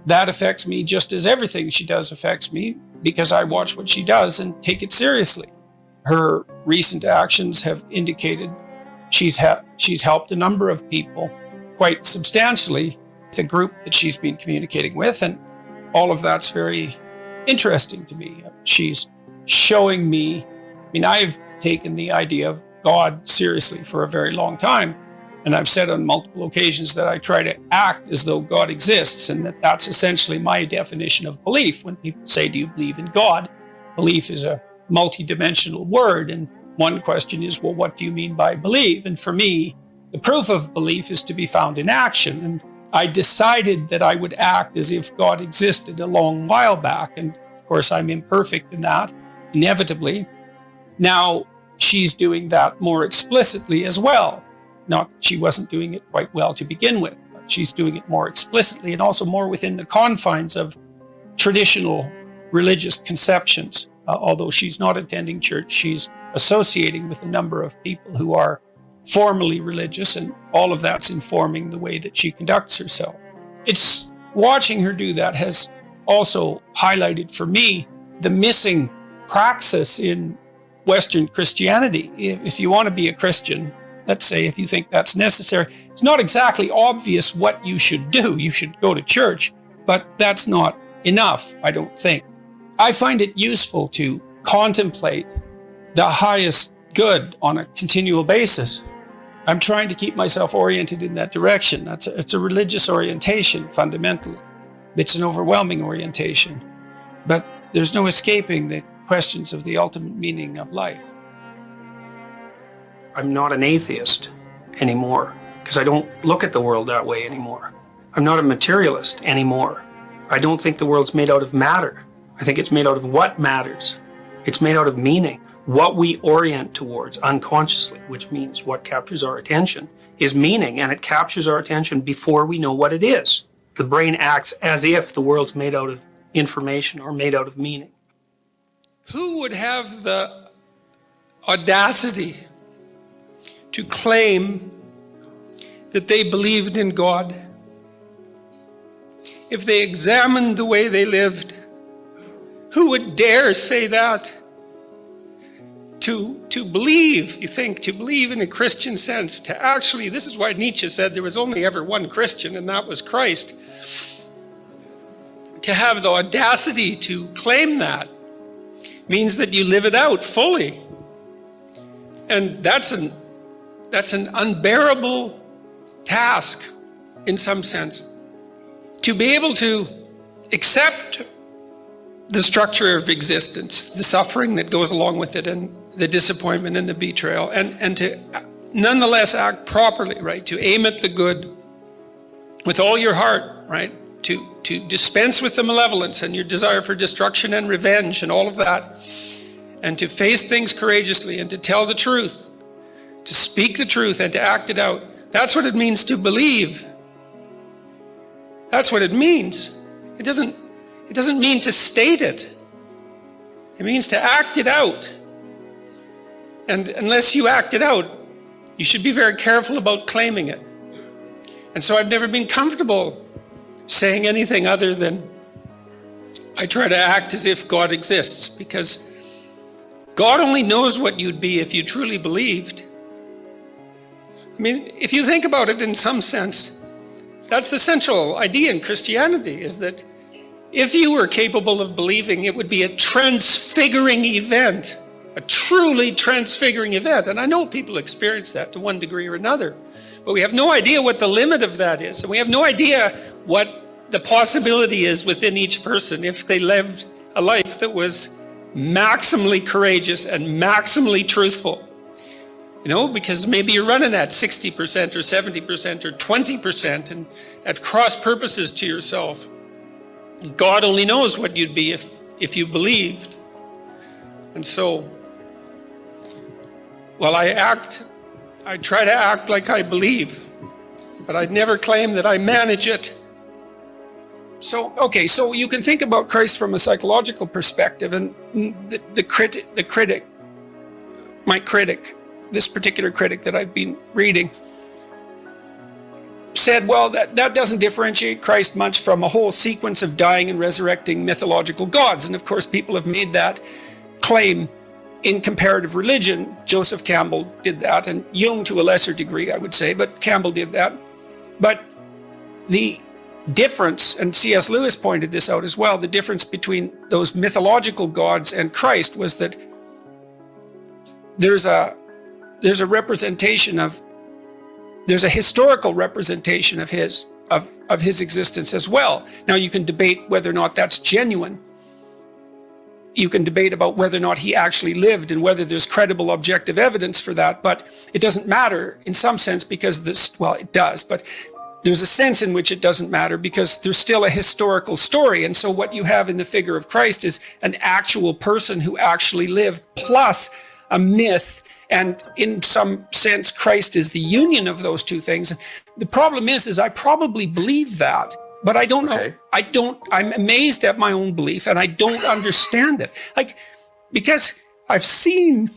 that affects me just as everything she does affects me, because I watch what she does and take it seriously. Her recent actions have indicated she's helped a number of people quite substantially, the group that she's been communicating with, and all of that's very interesting to me. She's showing me, I've taken the idea of God seriously for a very long time, and I've said on multiple occasions that I try to act as though God exists, and that's essentially my definition of belief. When people say, do you believe in God? Belief is a multidimensional word, and one question is, well, what do you mean by believe? And for me, the proof of belief is to be found in action. And I decided that I would act as if God existed a long while back. And of course, I'm imperfect in that, inevitably. Now, she's doing that more explicitly as well. Not that she wasn't doing it quite well to begin with, but she's doing it more explicitly and also more within the confines of traditional religious conceptions. Although she's not attending church, she's associating with a number of people who are formally religious, and all of that's informing the way that she conducts herself. It's watching her do that has also highlighted for me the missing praxis in Western Christianity. If you want to be a Christian, let's say, if you think that's necessary, it's not exactly obvious what you should do. You should go to church, but that's not enough, I don't think. I find it useful to contemplate the highest good on a continual basis. I'm trying to keep myself oriented in that direction. It's a religious orientation, fundamentally. It's an overwhelming orientation. But there's no escaping the questions of the ultimate meaning of life. I'm not an atheist anymore, because I don't look at the world that way anymore. I'm not a materialist anymore. I don't think the world's made out of matter. I think it's made out of what matters. It's made out of meaning. What we orient towards unconsciously, which means what captures our attention, is meaning, and it captures our attention before we know what it is. The brain acts as if the world's made out of information or made out of meaning. Who would have the audacity to claim that they believed in God if they examined the way they lived? Who would dare say that? To believe, you think, to believe in a Christian sense, to actually, this is why Nietzsche said there was only ever one Christian, and that was Christ. To have the audacity to claim that means that you live it out fully. And that's an unbearable task in some sense. To be able to accept the structure of existence, the suffering that goes along with it, and the disappointment and the betrayal, and to nonetheless act properly, right? To aim at the good with all your heart, right? To dispense with the malevolence and your desire for destruction and revenge and all of that, and to face things courageously and to tell the truth, to speak the truth and to act it out. That's what it means to believe. That's what it means. It doesn't mean to state it. It means to act it out. And unless you act it out, you should be very careful about claiming it. And so I've never been comfortable saying anything other than I try to act as if God exists, because God only knows what you'd be if you truly believed. I mean, if you think about it in some sense, that's the central idea in Christianity, is that if you were capable of believing, it would be a transfiguring event, a truly transfiguring event. And I know people experience that to one degree or another, but we have no idea what the limit of that is. And we have no idea what the possibility is within each person if they lived a life that was maximally courageous and maximally truthful. You know, because maybe you're running at 60% or 70% or 20% and at cross purposes to yourself. God only knows what you'd be if you believed. And so, while I try to act like I believe, but I'd never claim that I manage it. So, okay, so you can think about Christ from a psychological perspective, and my critic, this particular critic that I've been reading, said, well, that doesn't differentiate Christ much from a whole sequence of dying and resurrecting mythological gods. And of course, people have made that claim in comparative religion. Joseph Campbell did that, and Jung to a lesser degree, I would say, but Campbell did that. But the difference, and C.S. Lewis pointed this out as well, the difference between those mythological gods and Christ was that there's a representation of, there's a historical representation of his existence as well. Now you can debate whether or not that's genuine. You can debate about whether or not he actually lived and whether there's credible objective evidence for that, but it doesn't matter in some sense because this, well, it does, but there's a sense in which it doesn't matter because there's still a historical story. And so what you have in the figure of Christ is an actual person who actually lived, plus a myth. And in some sense, Christ is the union of those two things. The problem is I probably believe that, but I don't know. Okay. I'm amazed at my own belief and I don't understand it. Like, because I've seen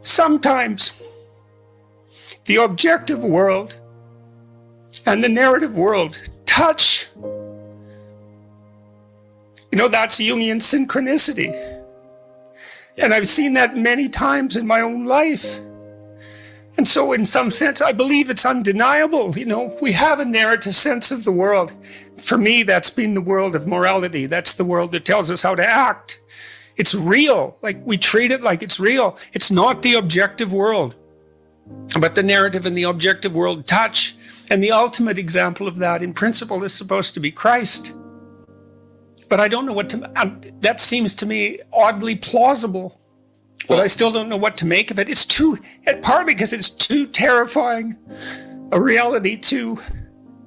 sometimes the objective world and the narrative world touch. You know, that's Jungian synchronicity. And I've seen that many times in my own life. And so in some sense, I believe it's undeniable. You know, we have a narrative sense of the world. For me, that's been the world of morality. That's the world that tells us how to act. It's real. Like, we treat it like it's real. It's not the objective world. But the narrative and the objective world touch. And the ultimate example of that, in principle, is supposed to be Christ. But I don't know what to, that seems to me oddly plausible, but I still don't know what to make of it. It's partly because it's too terrifying a reality to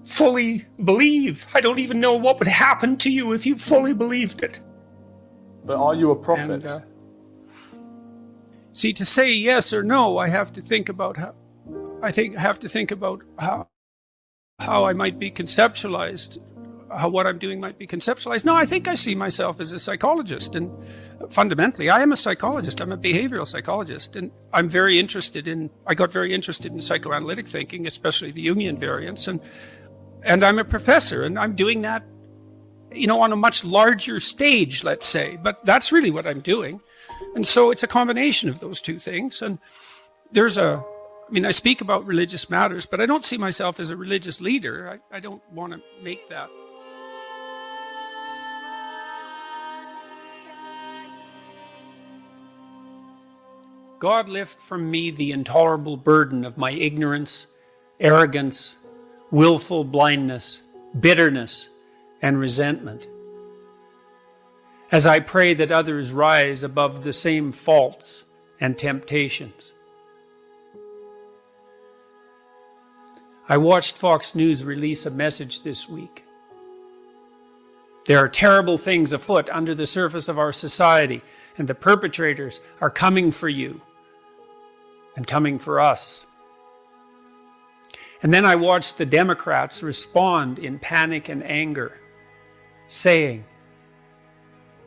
fully believe. I don't even know what would happen to you if you fully believed it. But are you a prophet? And, see, to say yes or no, I have to think about how I might be conceptualized. How what I'm doing might be conceptualized. No, I think I see myself as a psychologist, and fundamentally, I am a psychologist. I'm a behavioral psychologist, and I got very interested in psychoanalytic thinking, especially the Jungian variants, and I'm a professor, and I'm doing that, you know, on a much larger stage, let's say, but that's really what I'm doing. And so it's a combination of those two things, and I speak about religious matters, but I don't see myself as a religious leader. I don't want to make that. God lift from me the intolerable burden of my ignorance, arrogance, willful blindness, bitterness, and resentment. As I pray that others rise above the same faults and temptations. I watched Fox News release a message this week. There are terrible things afoot under the surface of our society, and the perpetrators are coming for you and coming for us. And then I watched the Democrats respond in panic and anger, saying,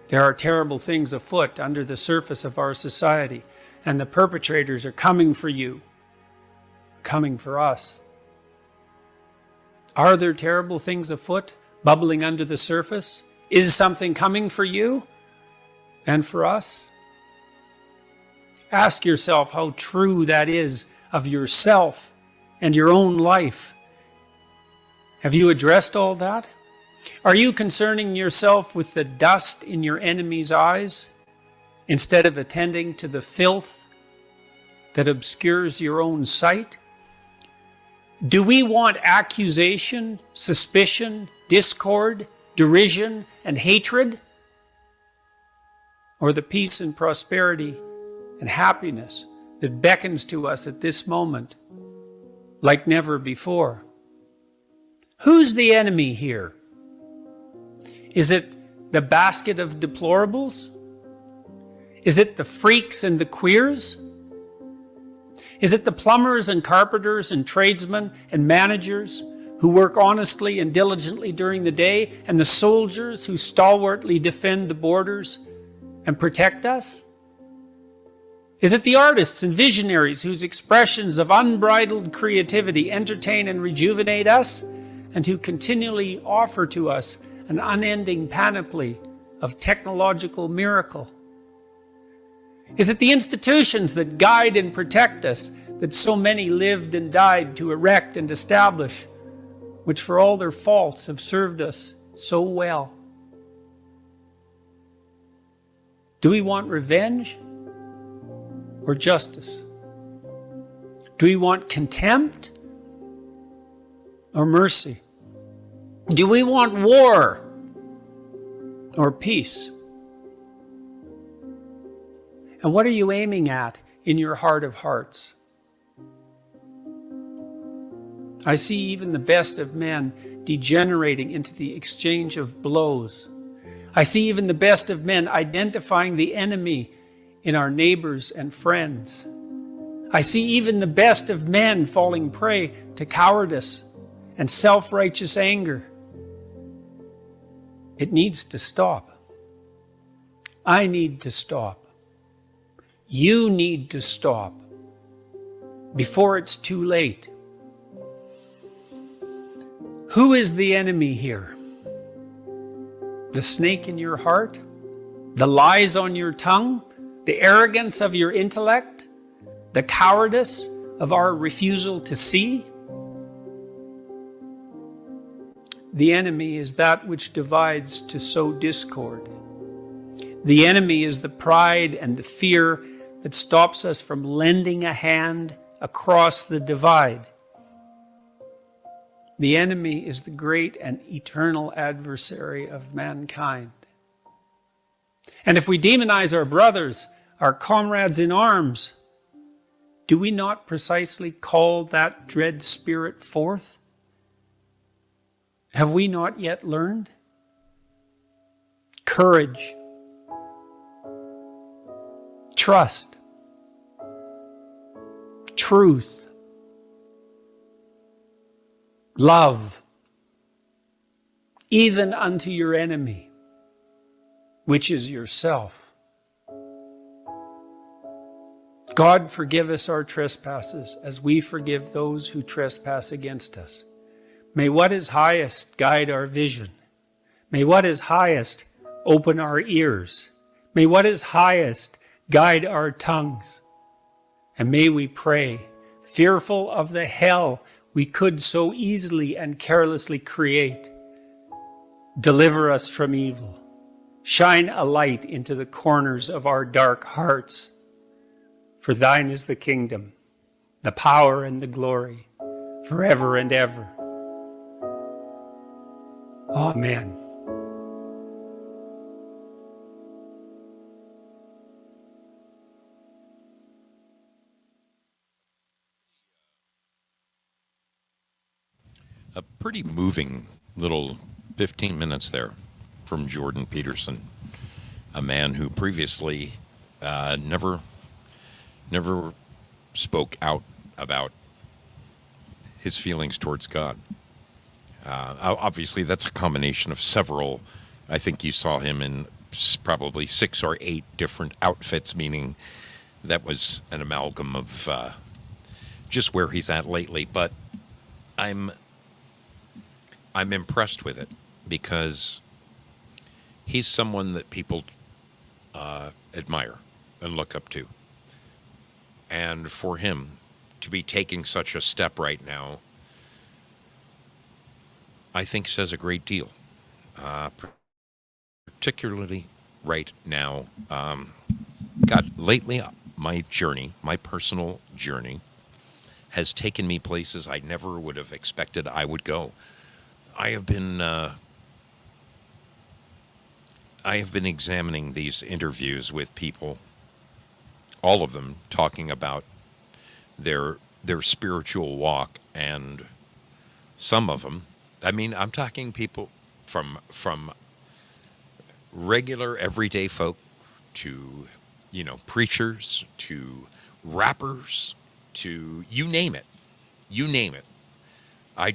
there are terrible things afoot under the surface of our society, and the perpetrators are coming for you, coming for us. Are there terrible things afoot, bubbling under the surface? Is something coming for you and for us? Ask yourself how true that is of yourself and your own life. Have you addressed all that? Are you concerning yourself with the dust in your enemy's eyes instead of attending to the filth that obscures your own sight? Do we want accusation, suspicion, discord, derision, and hatred? Or the peace and prosperity and happiness that beckons to us at this moment like never before? Who's the enemy here? Is it the basket of deplorables? Is it the freaks and the queers? Is it the plumbers and carpenters and tradesmen and managers who work honestly and diligently during the day, and the soldiers who stalwartly defend the borders and protect us? Is it the artists and visionaries whose expressions of unbridled creativity entertain and rejuvenate us, and who continually offer to us an unending panoply of technological miracle? Is it the institutions that guide and protect us, that so many lived and died to erect and establish, which for all their faults have served us so well? Do we want revenge or justice? Do we want contempt or mercy? Do we want war or peace? And what are you aiming at in your heart of hearts? I see even the best of men degenerating into the exchange of blows. I see even the best of men identifying the enemy in our neighbors and friends. I see even the best of men falling prey to cowardice and self-righteous anger. It needs to stop. I need to stop. You need to stop before it's too late. Who is the enemy here? The snake in your heart? The lies on your tongue? The arrogance of your intellect? The cowardice of our refusal to see? The enemy is that which divides to sow discord. The enemy is the pride and the fear that stops us from lending a hand across the divide. The enemy is the great and eternal adversary of mankind. And if we demonize our brothers, our comrades in arms, do we not precisely call that dread spirit forth? Have we not yet learned? Courage, trust, truth, love, even unto your enemy, which is yourself. God, forgive us our trespasses as we forgive those who trespass against us. May what is highest guide our vision. May what is highest open our ears. May what is highest guide our tongues. And may we pray, fearful of the hell we could so easily and carelessly create, deliver us from evil. Shine a light into the corners of our dark hearts. For thine is the kingdom, the power and the glory, forever and ever. Amen. A pretty moving little 15 minutes there from Jordan Peterson, a man who previously never spoke out about his feelings towards God. Obviously, that's a combination of several. I think you saw him in probably 6 or 8 different outfits, meaning that was an amalgam of just where he's at lately. But I'm impressed with it because he's someone that people admire and look up to. And for him to be taking such a step right now, I think says a great deal. Particularly right now. God, lately, my journey, my personal journey, has taken me places I never would have expected I would go. I have been examining these interviews with people, all of them talking about their spiritual walk, and some of them, I mean, I'm talking people from regular everyday folk to, preachers to rappers to you name it. You name it. I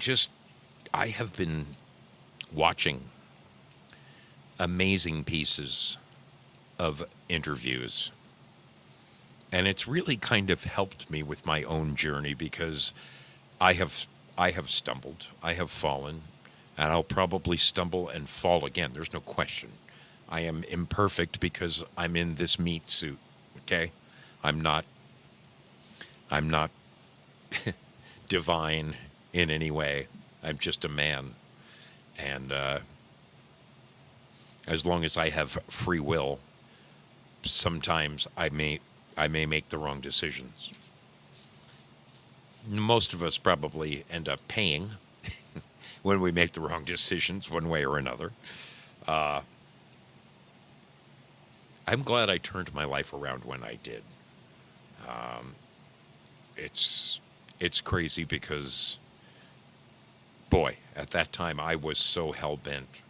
have been watching amazing pieces of interviews, and it's really kind of helped me with my own journey because I have stumbled, I have fallen, and I'll probably stumble and fall again. There's no question. I am imperfect because I'm in this meat suit, okay? I'm not divine in any way. I'm just a man. And as long as I have free will, sometimes I may make the wrong decisions. Most of us probably end up paying when we make the wrong decisions one way or another. I'm glad I turned my life around when I did. It's crazy because, boy, at that time I was so hell-bent.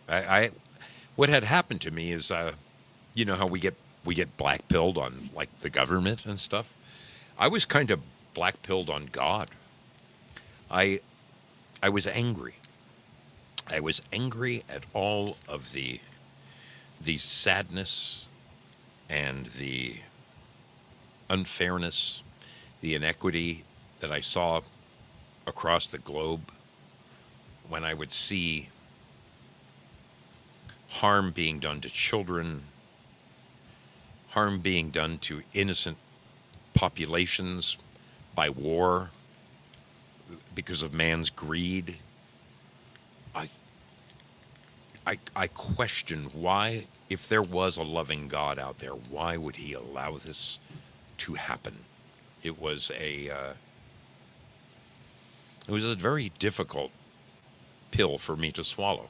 What had happened to me is, you know how we get black-pilled on, like, the government and stuff? I was kind of black-pilled on God. I was angry. I was angry at all of the sadness and the unfairness, the inequity that I saw across the globe when I would see harm being done to children, harm being done to innocent populations by war because of man's greed. I question why, if there was a loving God out there, why would he allow this to happen? It was a very difficult pill for me to swallow,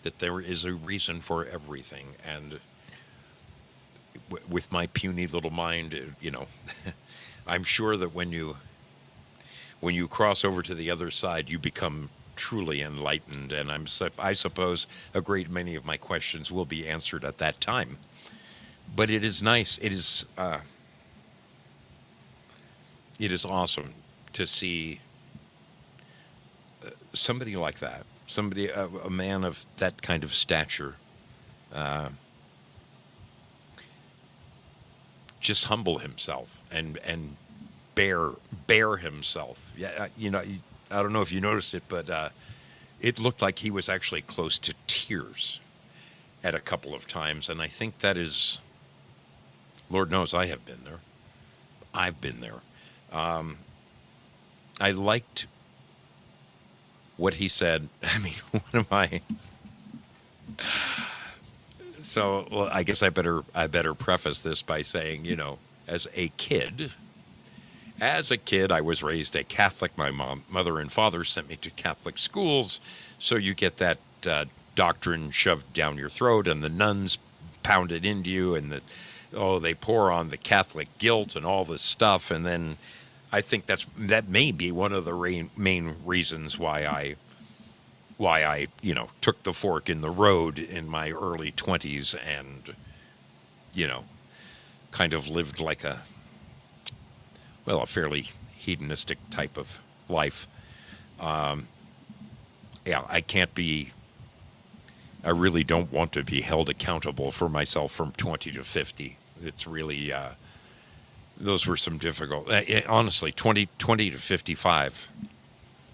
that there is a reason for everything. And with my puny little mind, I'm sure that when you cross over to the other side, you become truly enlightened, and I suppose a great many of my questions will be answered at that time. But it is nice. It is awesome to see somebody like that, a man of that kind of stature, just humble himself and bear himself. Yeah, I don't know if you noticed it, but it looked like he was actually close to tears at a couple of times, and I think that is, Lord knows I have been there. I've been there. I liked what he said. I mean, what am I? So, well, I guess I better preface this by saying, as a kid, I was raised a Catholic. My mother and father sent me to Catholic schools, so you get that doctrine shoved down your throat, and the nuns pound it into you, and they pour on the Catholic guilt and all this stuff, and then I think that may be one of the main reasons why I took the fork in the road in my early 20s and kind of lived like a fairly hedonistic type of life. I really don't want to be held accountable for myself from 20 to 50. It's really, those were some difficult, honestly, 20 to 55,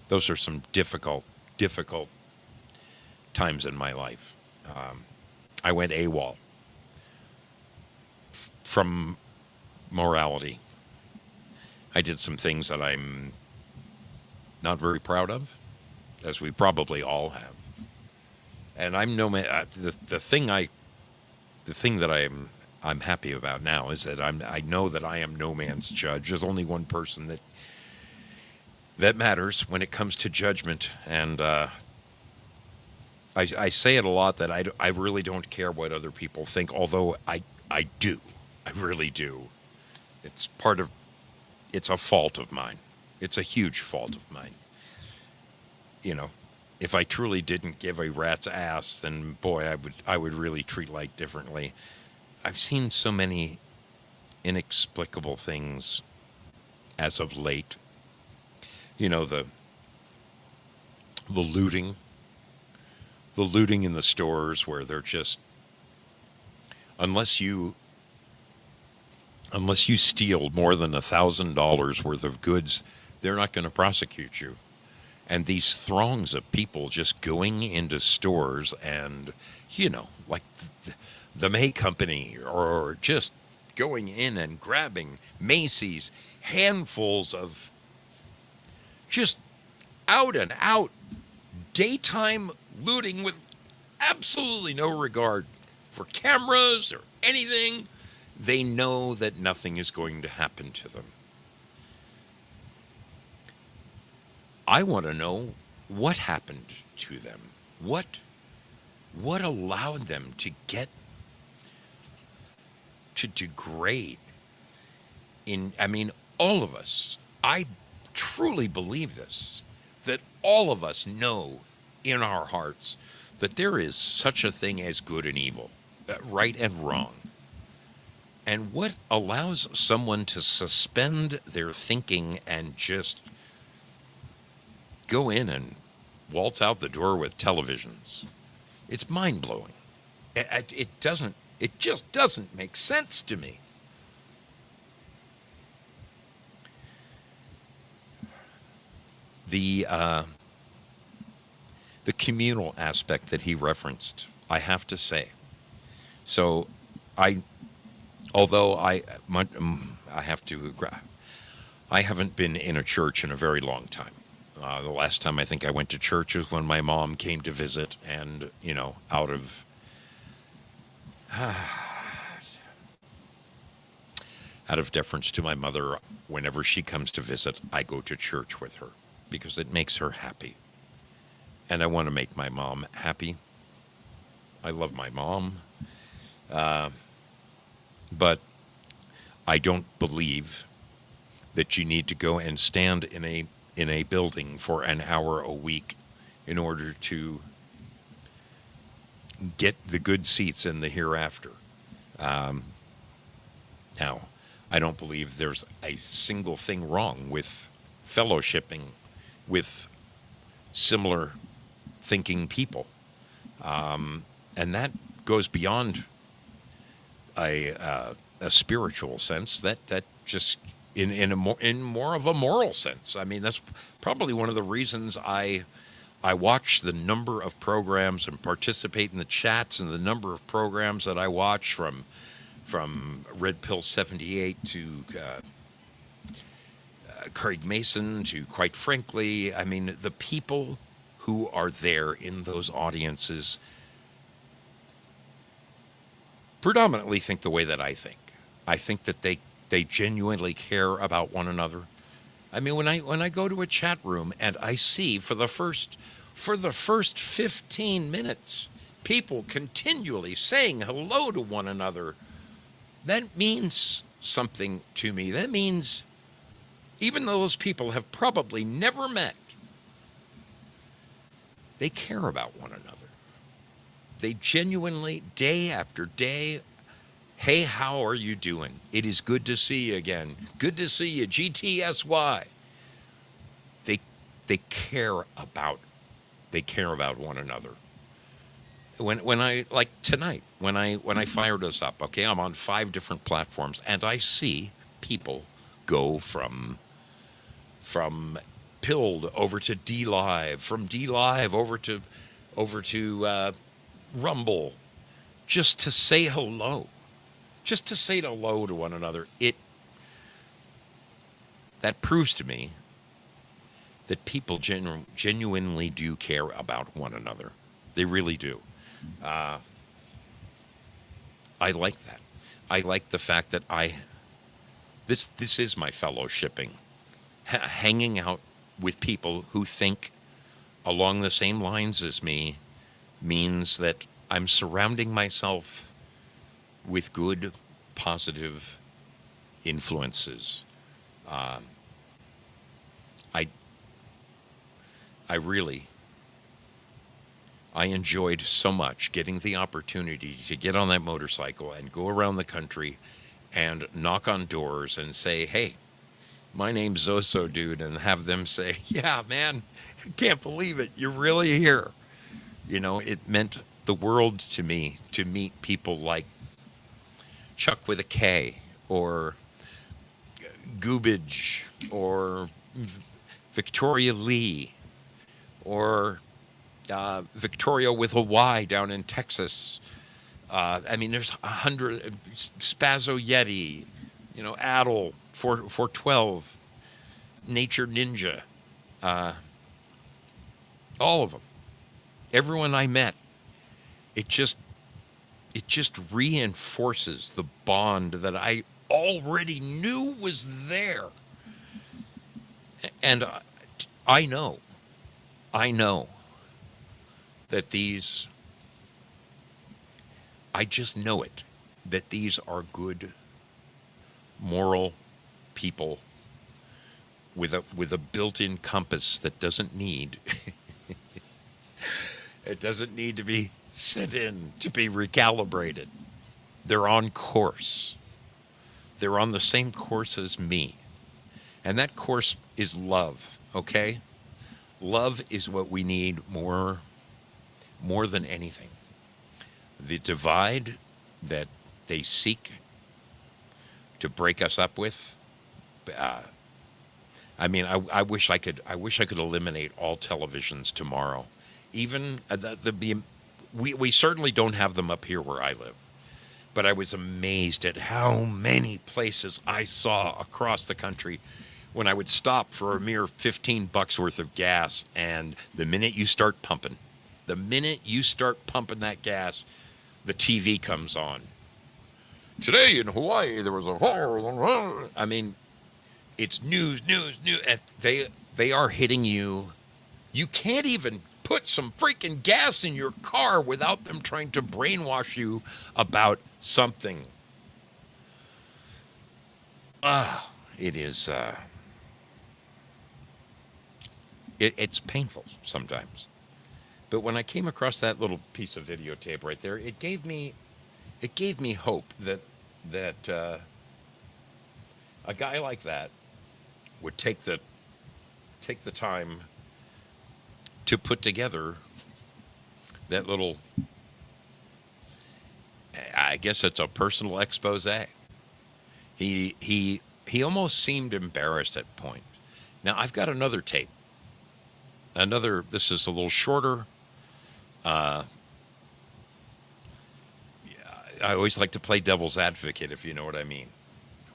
those are some difficult times in my life. I went AWOL from morality. I did some things that I'm not very proud of, as we probably all have. And I'm no man. The thing that I'm happy about now is that I know that I am no man's judge. There's only one person that matters when it comes to judgment, and I say it a lot that I really don't care what other people think. Although I do, I really do. It's a fault of mine. It's a huge fault of mine. If I truly didn't give a rat's ass, then boy, I would really treat life differently. I've seen so many inexplicable things as of late. The looting in the stores, where they're just, unless you steal more than $1,000 worth of goods, they're not going to prosecute you. And these throngs of people just going into stores and, like the May Company, or just going in and grabbing Macy's, handfuls of just out and out daytime looting with absolutely no regard for cameras or anything. They know that nothing is going to happen to them. I want to know what happened to them. What allowed them to get to degrade all of us. I truly believe this, that all of us know in our hearts that there is such a thing as good and evil, right and wrong. And what allows someone to suspend their thinking and just go in and waltz out the door with televisions? It's mind-blowing. It just doesn't make sense to me. The communal aspect that he referenced, I have to say. So I haven't been in a church in a very long time. The last time I think I went to church was when my mom came to visit, and, out of deference to my mother, whenever she comes to visit, I go to church with her because it makes her happy. And I want to make my mom happy. I love my mom. But I don't believe that you need to go and stand in a building for an hour a week in order to get the good seats in the hereafter. Now, I don't believe there's a single thing wrong with fellowshipping with similar thinking people. And that goes beyond a spiritual sense, that just in more of a moral sense. I mean, that's probably one of the reasons I watch the number of programs and participate in the chats, and the number of programs that I watch from Red Pill 78 to Craig Mason to, quite frankly, I mean, the people who are there in those audiences predominantly think the way that I think. I think that they genuinely care about one another. I mean, when I go to a chat room and I see for the first for the first 15 minutes, people continually saying hello to one another, that means something to me. That means even though those people have probably never met, they care about one another. They genuinely, day after day, hey, how are you doing? It is good to see you again. Good to see you, GTSY. They care about one another. When I, like tonight, when I fired us up, okay, I'm on 5 different platforms, and I see people go from Pilled over to D Live, from D Live over to Rumble, just to say hello, just to say hello to one another. That proves to me that people genuinely do care about one another. They really do. I like that. I like the fact that this is my fellowshipping. Hanging out with people who think along the same lines as me means that I'm surrounding myself with good, positive influences. I enjoyed so much getting the opportunity to get on that motorcycle and go around the country and knock on doors and say, hey, my name's Zoso Dude, and have them say, yeah, man, I can't believe it. You're really here. You know, it meant the world to me to meet people like Chuck with a K, or Goobage, or Victoria Lee, or Victoria with a Y down in Texas. I mean, there's 100, Spazzo Yeti, you know, Adel, 412, Nature Ninja, all of them. Everyone I met, it just reinforces the bond that I already knew was there. And I know that I just know it, that these are good, moral people with a built-in compass that doesn't need it doesn't need to be sent in to be recalibrated. They're on course. They're on the same course as me. And that course is love, okay? Love is what we need more than anything. The divide that they seek to break us up with, I mean, I wish I could eliminate all televisions tomorrow. Even we certainly don't have them up here where I live, but I was amazed at how many places I saw across the country when I would stop for a mere $15 worth of gas, and the minute you start pumping that gas, the TV comes on. Today in Hawaii, there was a fire. I mean, it's news. And they are hitting you. You can't even put some freaking gas in your car without them trying to brainwash you about something. It is. It's painful sometimes. But when I came across that little piece of videotape right there, it gave me hope that a guy like that would take the time to put together that little, I guess it's a personal expose. He almost seemed embarrassed at point. Now I've got another tape. This is a little shorter. I always like to play devil's advocate, if you know what I mean.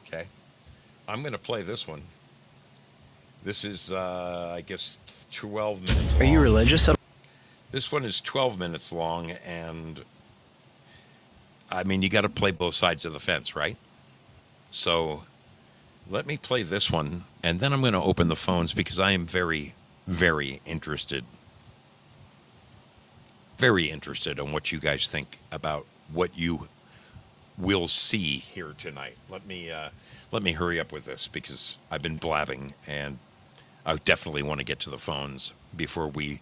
Okay? I'm going to play this one. This is, I guess, 12 minutes long. Are you religious? This one is 12 minutes long, and I mean, you got to play both sides of the fence, right? So let me play this one, and then I'm going to open the phones because I am very, very interested very interested in what you guys think about what you will see here tonight. Let me hurry up with this because I've been blabbing, and I definitely want to get to the phones before we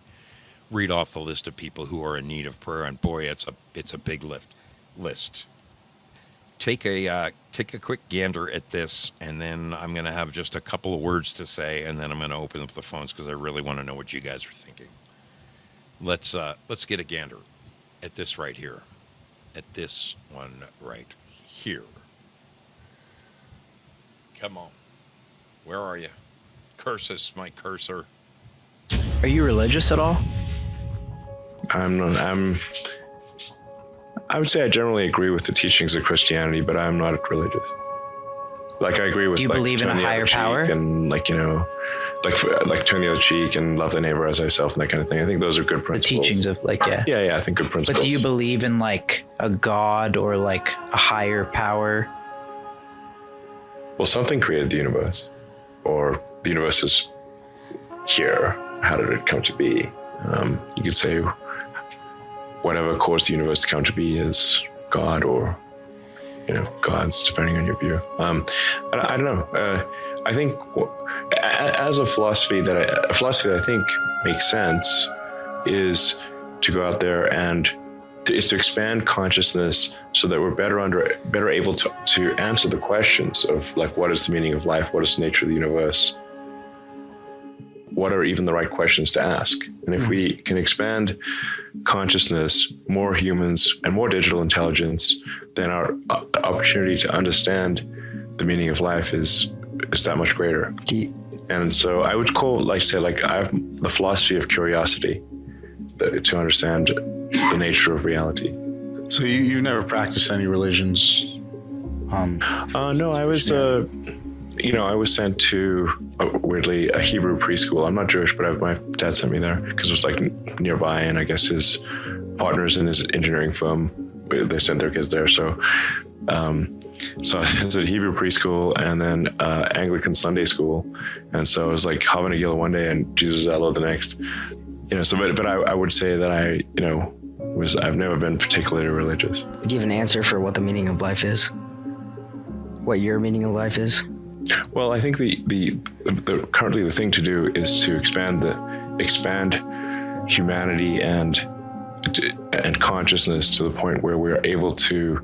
read off the list of people who are in need of prayer. And boy, it's a big list. Take a quick gander at this, and then I'm going to have just a couple of words to say, and then I'm going to open up the phones because I really want to know what you guys are thinking. Let's get a gander at this right here, at this one right here. Come on, where are you? Cursus, my cursor. Are you religious at all? I would say I generally agree with the teachings of Christianity, but I'm not religious. Like, I agree with. Do you believe in a higher power? And like turn the other cheek and love the neighbor as thyself and that kind of thing. I think those are good principles. The teachings of Yeah, I think good principles. But do you believe in like a god or like a higher power? Well, something created the universe, or the universe is here. How did it come to be? You could say whatever caused the universe to come to be is God, or gods, depending on your view. I don't know. I think as a philosophy that I think makes sense is to go out there and to expand consciousness so that we're better able to answer the questions of like, what is the meaning of life? What is the nature of the universe? What are even the right questions to ask? And if we can expand consciousness, more humans and more digital intelligence, then our opportunity to understand the meaning of life is that much greater. And so I would I have the philosophy of curiosity to understand the nature of reality. So you've never practiced any religions? No, I was I was sent to weirdly a Hebrew preschool. I'm not Jewish, but my dad sent me there because it was like nearby, and I guess his partners in his engineering firm, they sent their kids there. So I was at Hebrew preschool and then Anglican Sunday school, and so it was like Hava Nagila one day and Jesus Alo the next. But I would say that I've never been particularly religious. Do you have an answer for what the meaning of life is? What your meaning of life is? Well, I think currently the thing to do is to expand humanity and consciousness to the point where we're able to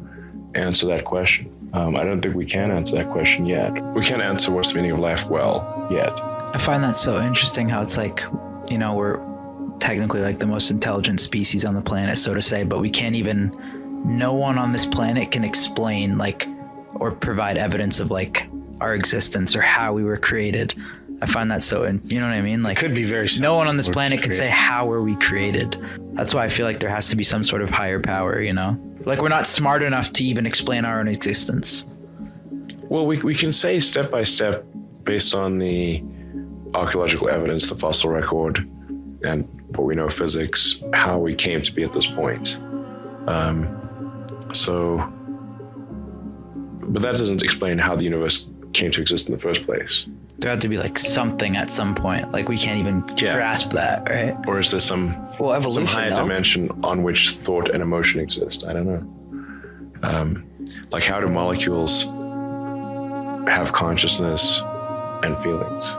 answer that question. I don't think we can answer that question yet. We can't answer what's the meaning of life well yet. I find that so interesting how it's like, we're technically like the most intelligent species on the planet, so to say, but no one on this planet can explain or provide evidence of our existence or how we were created. I find that so, you know what I mean? It could be very simple. No one on this planet can say how were we created. That's why I feel like there has to be some sort of higher power, we're not smart enough to even explain our own existence. Well, we can say step by step based on the archaeological evidence, the fossil record, and what we know of physics, how we came to be at this point. But that doesn't explain how the universe came to exist in the first place. There had to be something at some point. We can't even grasp that, right? Or is there some higher dimension on which thought and emotion exist? I don't know. How do molecules have consciousness and feelings?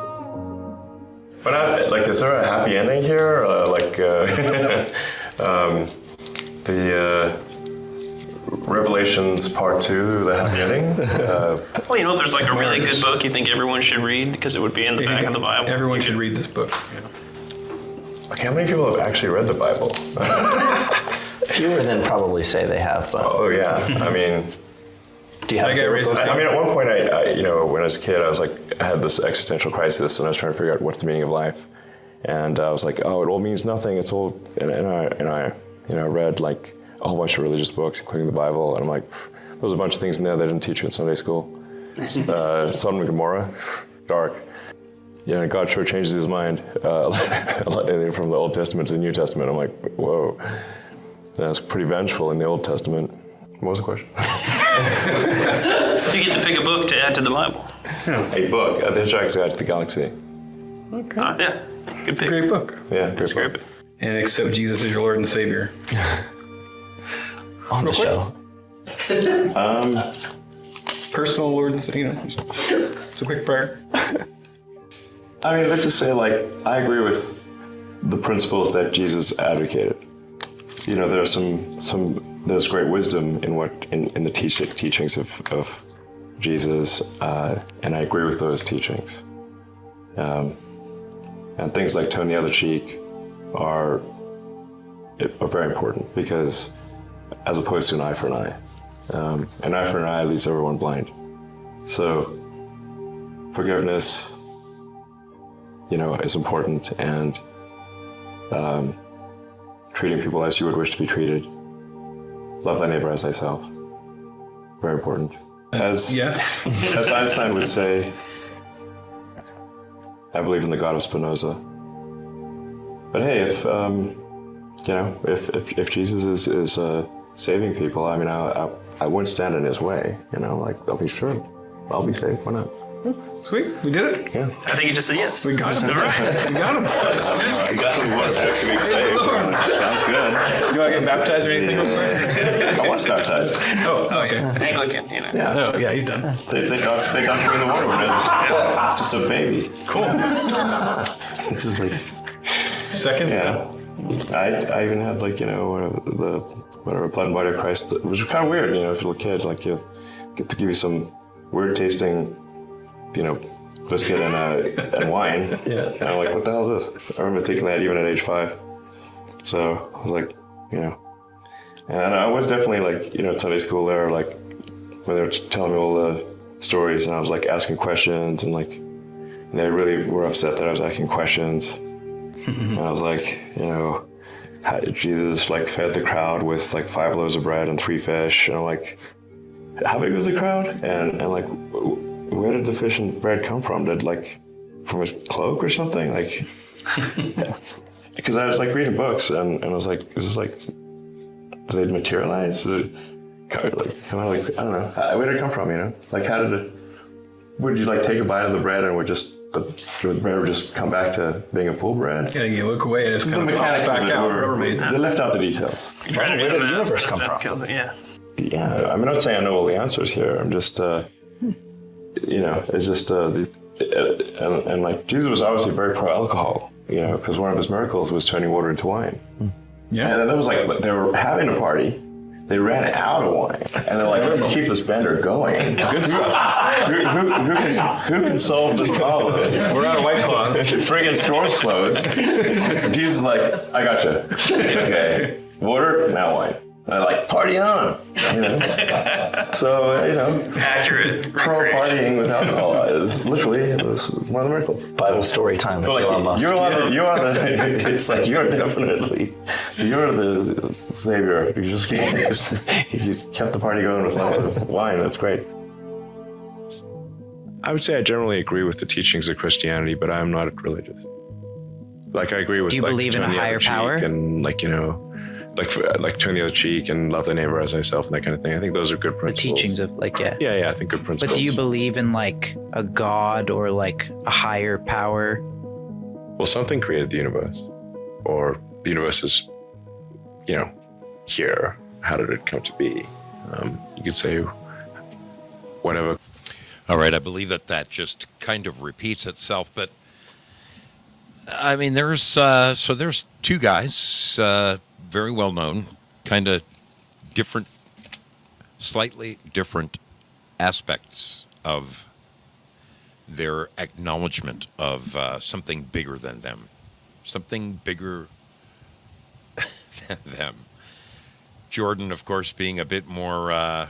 But is there a happy ending here? Revelations Part 2, the happy ending? If there's a really good book you think everyone should read because it would be in the back of the Bible. Everyone should read this book. Okay, how many people have actually read the Bible? Fewer than probably say they have, but... Oh, yeah. Do you have at one point, I when I was a kid, I had this existential crisis, and I was trying to figure out what's the meaning of life. And I was like, oh, it all means nothing. It's all... And I read, a whole bunch of religious books, including the Bible, and I'm like, there's a bunch of things in there they didn't teach you in Sunday school. Sodom and Gomorrah, dark. God sure changes his mind from the Old Testament to the New Testament. I'm like, whoa, that's pretty vengeful in the Old Testament. What was the question? You get to pick a book to add to the Bible. A book, The Hitchhiker's Guide to the Galaxy. Okay. Yeah, good pick. Great book. Yeah, great book. and accept Jesus as your Lord and Savior? On the show. Personal Lord and Savior. It's a quick prayer. I mean, let's just say, like, I agree with the principles that Jesus advocated. You know, there's there's great wisdom in the teachings of Jesus, and I agree with those teachings. And things like turn the other cheek are very important, because as opposed to an eye for an eye. An eye for an eye leaves everyone blind. So forgiveness, is important, and treating people as you would wish to be treated. Love thy neighbor as thyself. Very important. As Einstein would say, I believe in the God of Spinoza. But hey, if Jesus is saving people, I mean, I wouldn't stand in his way. I'll be sure, I'll be saved. Why not? Sweet, we did it. Yeah. I think you just said yes. We got him. All right. We got him. We got him. Sounds good. You want to get baptized or anything? I was baptized. Oh, okay. Anglican, Yeah. Oh, yeah, he's done. They dunked me in the water when I was just a baby. Cool. This is like second. Yeah. I even had whatever blood and body of Christ, which was kind of weird. If you're a little kid, you get to give you some weird tasting, biscuit and wine. Yeah. And I'm like, what the hell is this? I remember thinking that even at age 5. So I was like, and I was definitely at Sunday school there, when they were telling me all the stories, and I was asking questions, and they really were upset that I was asking questions. And I was like, how Jesus fed the crowd with 5 loaves of bread and 3 fish, and I'm like, how big was the crowd? And where did the fish and bread come from? Did from his cloak or something? Because I was reading books, and I was like, is this did they materialize? Did it kind of I don't know. Where did it come from? How did it? Would you take a bite of the bread and the bread would just come back to being a full bread? Yeah, you look away and it's kind of pops back out. They left out the details. Where did the universe come from? Yeah. Yeah, I'm not saying I know all the answers here. I'm just, it's just Jesus was obviously very pro-alcohol, because one of his miracles was turning water into wine. Yeah. And that was they were having a party. They ran out of wine, and they're like, let's keep this bender going. Good stuff. Who can solve the problem? We're out of White Claws. Friggin' stores closed. Jesus is like, I gotcha. Okay, water, now wine. And they're party on. So, Accurate. pro partying with alcohol is literally one of the miracles. Bible story time with Elon Musk. You are the it's you're the savior. You kept the party going with lots of wine. That's great. I would say I generally agree with the teachings of Christianity, but I'm not religious. I agree with. Do you believe in a higher power? And turn the other cheek and love the neighbor as thyself and that kind of thing. I think those are good principles. The teachings of Yeah, I think good principles. But do you believe in a God or a higher power? Well, something created the universe, or the universe is, here. How did it come to be? You could say whatever. All right, I believe that just kind of repeats itself, but I mean, there's 2 guys, very well known, kind of different, slightly different aspects of their acknowledgement of something bigger than them, something bigger than them. Jordan, of course, being a bit more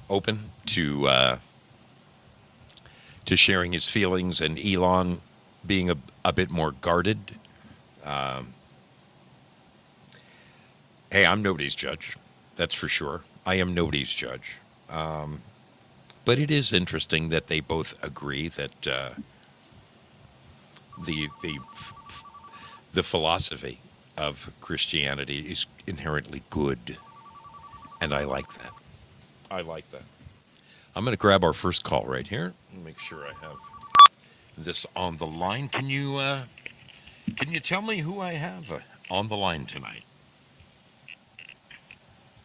open to sharing his feelings, and Elon being a bit more guarded. Hey, I'm nobody's judge. That's for sure. I am nobody's judge. But it is interesting that they both agree that the philosophy of Christianity is inherently good. And I like that. I like that. I'm going to grab our first call right here and make sure I have this on the line. Can you tell me who I have on the line tonight.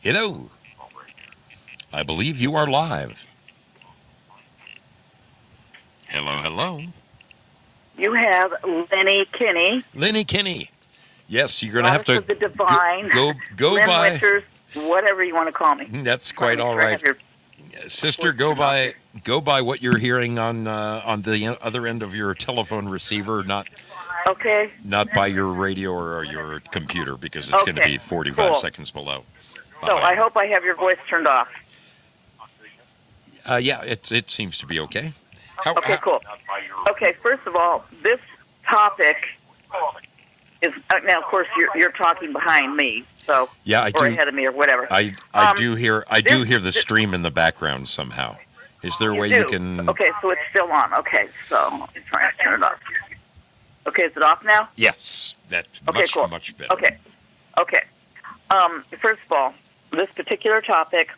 Hello. I believe you are live. Hello, hello. You have Lenny Kinney. Lenny Kinney. Yes, you're going to have to the divine. go Lynn by. Winters, whatever you want to call me. That's quite all Sure I right. have your- Sister, go by what you're hearing on the other end of your telephone receiver, not Okay. not by your radio or your computer, because it's going to Okay, be 45 cool. seconds below. So I hope I have your voice turned off. Yeah, it seems to be okay. Okay, cool. Okay, first of all, this topic is now. Of course, you're talking behind me, so Yeah, I or do. ahead of me or whatever. I do hear the stream in the background somehow. Is there a way you do? can? Okay, so it's still on. Okay, so I'm trying to turn it off. Okay, is it off now? Yes, that's Okay, much cool. much better. Okay. First of all, this particular topic,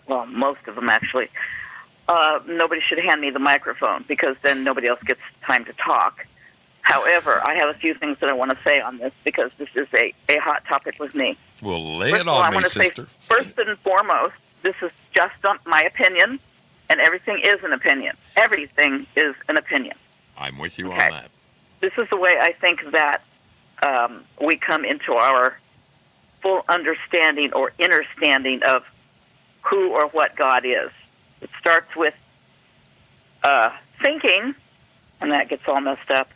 well, most of them actually, nobody should hand me the microphone because then nobody else gets time to talk. However, I have a few things that I want to say on this because this is a hot topic with me. Well, lay First it of all, I on me, want to say, sister. first and foremost, this is just my opinion, and everything is an opinion. Everything is an opinion. I'm with you Okay. on that. This is the way I think that we come into our full understanding or understanding of who or what God is. It starts with thinking, and that gets all messed up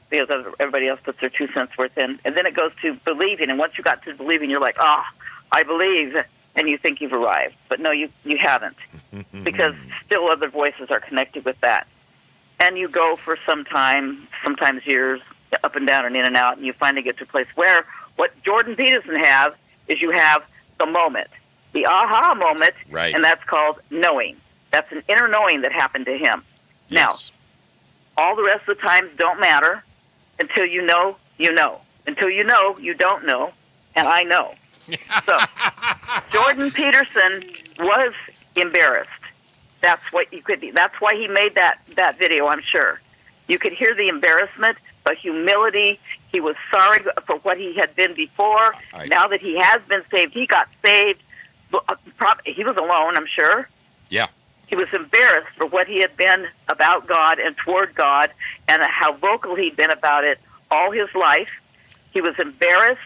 because everybody else puts their 2 cents worth in. And then it goes to believing, and once you got to believing, you're like, I believe, and you think you've arrived. But no, you haven't, because still other voices are connected with that. And you go for some time, sometimes years, up and down and in and out, and you finally get to a place where what Jordan Peterson has is you have the moment, the aha moment, Right. and that's called knowing. That's an inner knowing that happened to him. Now, all the rest of the times don't matter until you know, you know. Until you know, you don't know, and I know. So, Jordan Peterson was embarrassed. That's what you could. That's why he made that video. I'm sure you could hear the embarrassment, but humility. He was sorry for what he had been before. Now that he has been saved, he got saved. He was alone, I'm sure. Yeah. He was embarrassed for what he had been about God and toward God, and how vocal he'd been about it all his life. He was embarrassed,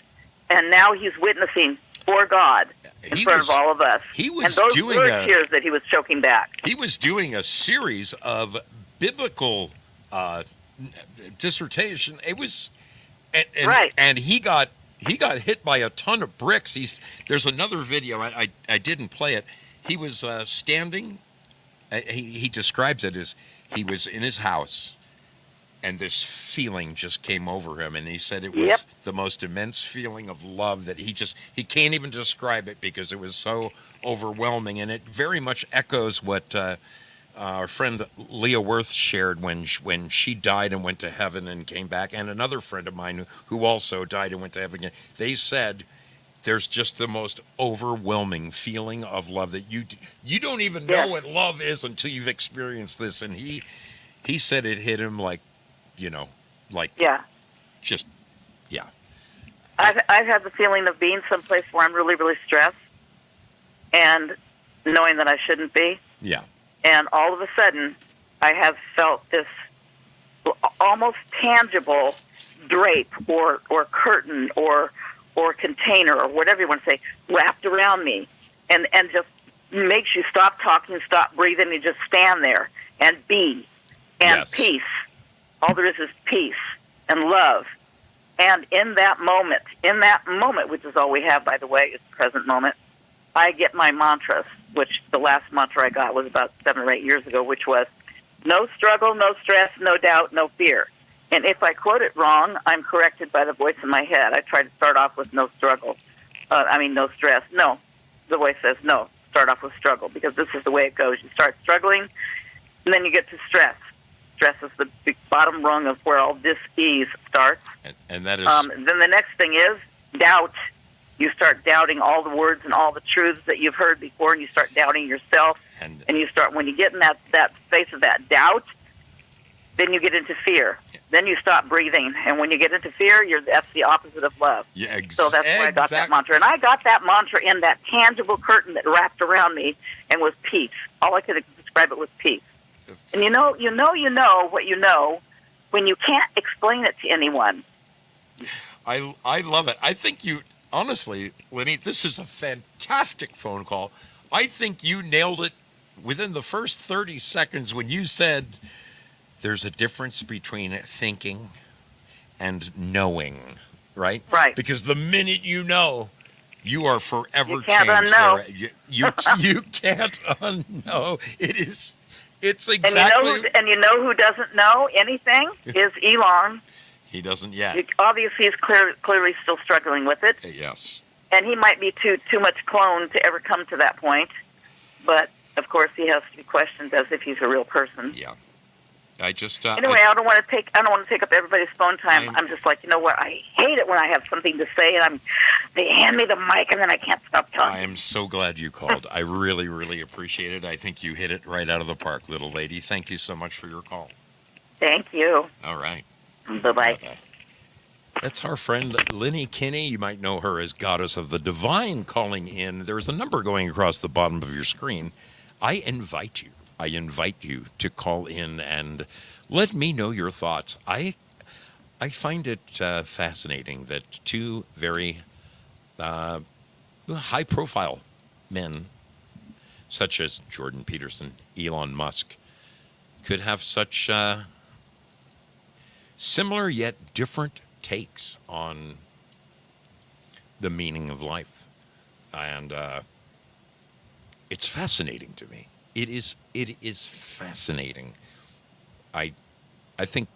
and now he's witnessing for God in front of all of us. He was and those doing were a- tears that he was choking back. He was doing a series of biblical dissertation. It was, Right. And he got hit by a ton of bricks. There's another video. I didn't play it. He was standing. He describes it as he was in his house, and this feeling just came over him, and he said it was the most immense feeling of love that he can't even describe it because it was so overwhelming, and it very much echoes what our friend Leah Worth shared when she died and went to heaven and came back, and another friend of mine who also died and went to heaven again. They said there's just the most overwhelming feeling of love that you don't even know what love is until you've experienced this, and he said it hit him like, just. I've had the feeling of being someplace where I'm really, really stressed and knowing that I shouldn't be. Yeah. And all of a sudden, I have felt this almost tangible drape or curtain or container or whatever you want to say wrapped around me and just makes you stop talking, stop breathing, and just stand there and be. And peace. All there is peace and love. And in that moment, which is all we have, by the way, is the present moment, I get my mantras, which the last mantra I got was about 7 or 8 years ago, which was, no struggle, no stress, no doubt, no fear. And if I quote it wrong, I'm corrected by the voice in my head. I try to start off with no struggle. No stress. No. The voice says no. Start off with struggle, because this is the way it goes. You start struggling, and then you get to stress. Stress is the bottom rung of where all dis-ease starts. And that is... Then the next thing is doubt. You start doubting all the words and all the truths that you've heard before, and you start doubting yourself. And you start, when you get in that space of that doubt, then you get into fear. Then you stop breathing. And when you get into fear, that's the opposite of love. Yeah, so that's where I got that mantra. And I got that mantra in that tangible curtain that wrapped around me and was peace. All I could describe it was peace. And you know what you know when you can't explain it to anyone. I love it. I think you, honestly, Lenny, this is a fantastic phone call. I think you nailed it within the first 30 seconds when you said there's a difference between thinking and knowing, right? Right. Because the minute you know, you are forever you can't changed. Unknow. You can't unknow. It's exactly. And you know who doesn't know anything is Elon. He doesn't yet. Obviously, he's clearly still struggling with it. Yes. And he might be too much clone to ever come to that point. But of course, he has to be questioned as if he's a real person. Yeah. I just anyway, I don't want to take up everybody's phone time. I'm just like, you know what? I hate it when I have something to say and they hand me the mic and then I can't stop talking. I am so glad you called. I really, really appreciate it. I think you hit it right out of the park, little lady. Thank you so much for your call. Thank you. All right. Bye-bye. Bye-bye. That's our friend Lenny Kinney. You might know her as Goddess of the Divine calling in. There's a number going across the bottom of your screen. I invite you to call in and let me know your thoughts. I find it fascinating that two very high-profile men, such as Jordan Peterson, Elon Musk, could have such similar yet different takes on the meaning of life. And it's fascinating to me. It is fascinating. I think,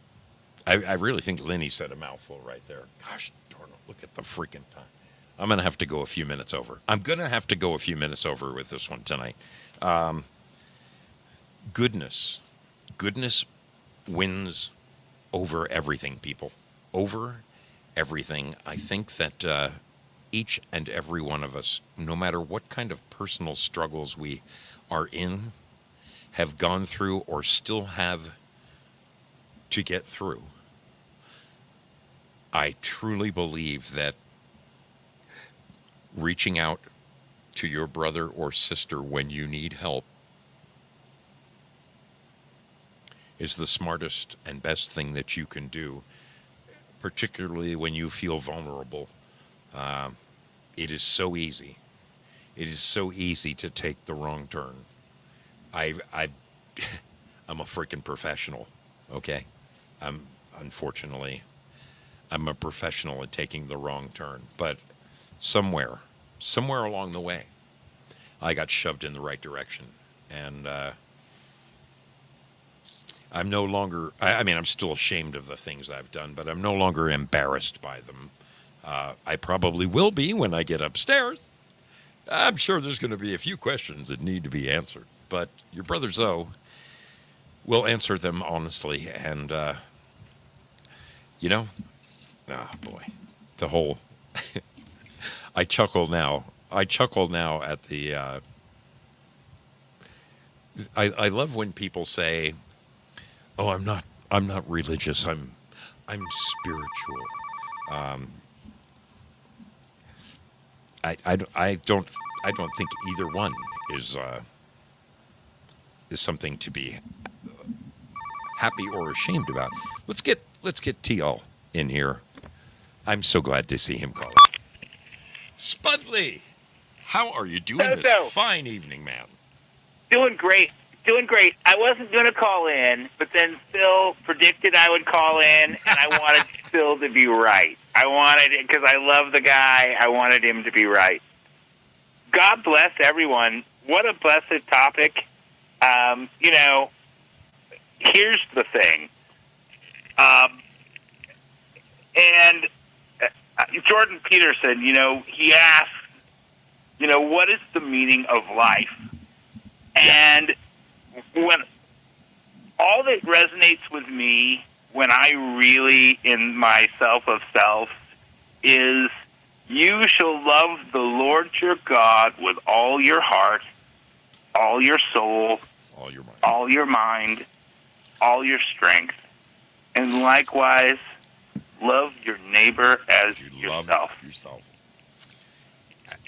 I really think Lenny said a mouthful right there. Gosh darn it, look at the freaking time. I'm going to have to go a few minutes over. With this one tonight. Goodness wins over everything, people. Over everything. I think that each and every one of us, no matter what kind of personal struggles we are in, have gone through, or still have to get through, I truly believe that reaching out to your brother or sister when you need help is the smartest and best thing that you can do, particularly when you feel vulnerable. It is so easy. It is so easy to take the wrong turn. I'm a freaking professional, okay? Unfortunately, I'm a professional at taking the wrong turn. But somewhere along the way, I got shoved in the right direction. And I'm no longer, I'm still ashamed of the things I've done, but I'm no longer embarrassed by them. I probably will be when I get upstairs. I'm sure there's going to be a few questions that need to be answered, but your brother Zoe will answer them honestly. And, boy, the whole, I chuckle now at the, I love when people say, oh, I'm not religious. I'm spiritual. I don't think either one is something to be happy or ashamed about. Let's get T.L. in here. I'm so glad to see him calling. Spudley, how are you doing this fine evening, man? Doing great. I wasn't going to call in, but then Phil predicted I would call in, and I wanted Phil to be right. I wanted it because I love the guy. I wanted him to be right. God bless everyone. What a blessed topic. Here's the thing. And Jordan Peterson, he asked, what is the meaning of life? And when all that resonates with me when I really in my self of self is you shall love the Lord your God with all your heart, all your soul, all your mind, all your strength, And likewise, love your neighbor as yourself. Love yourself.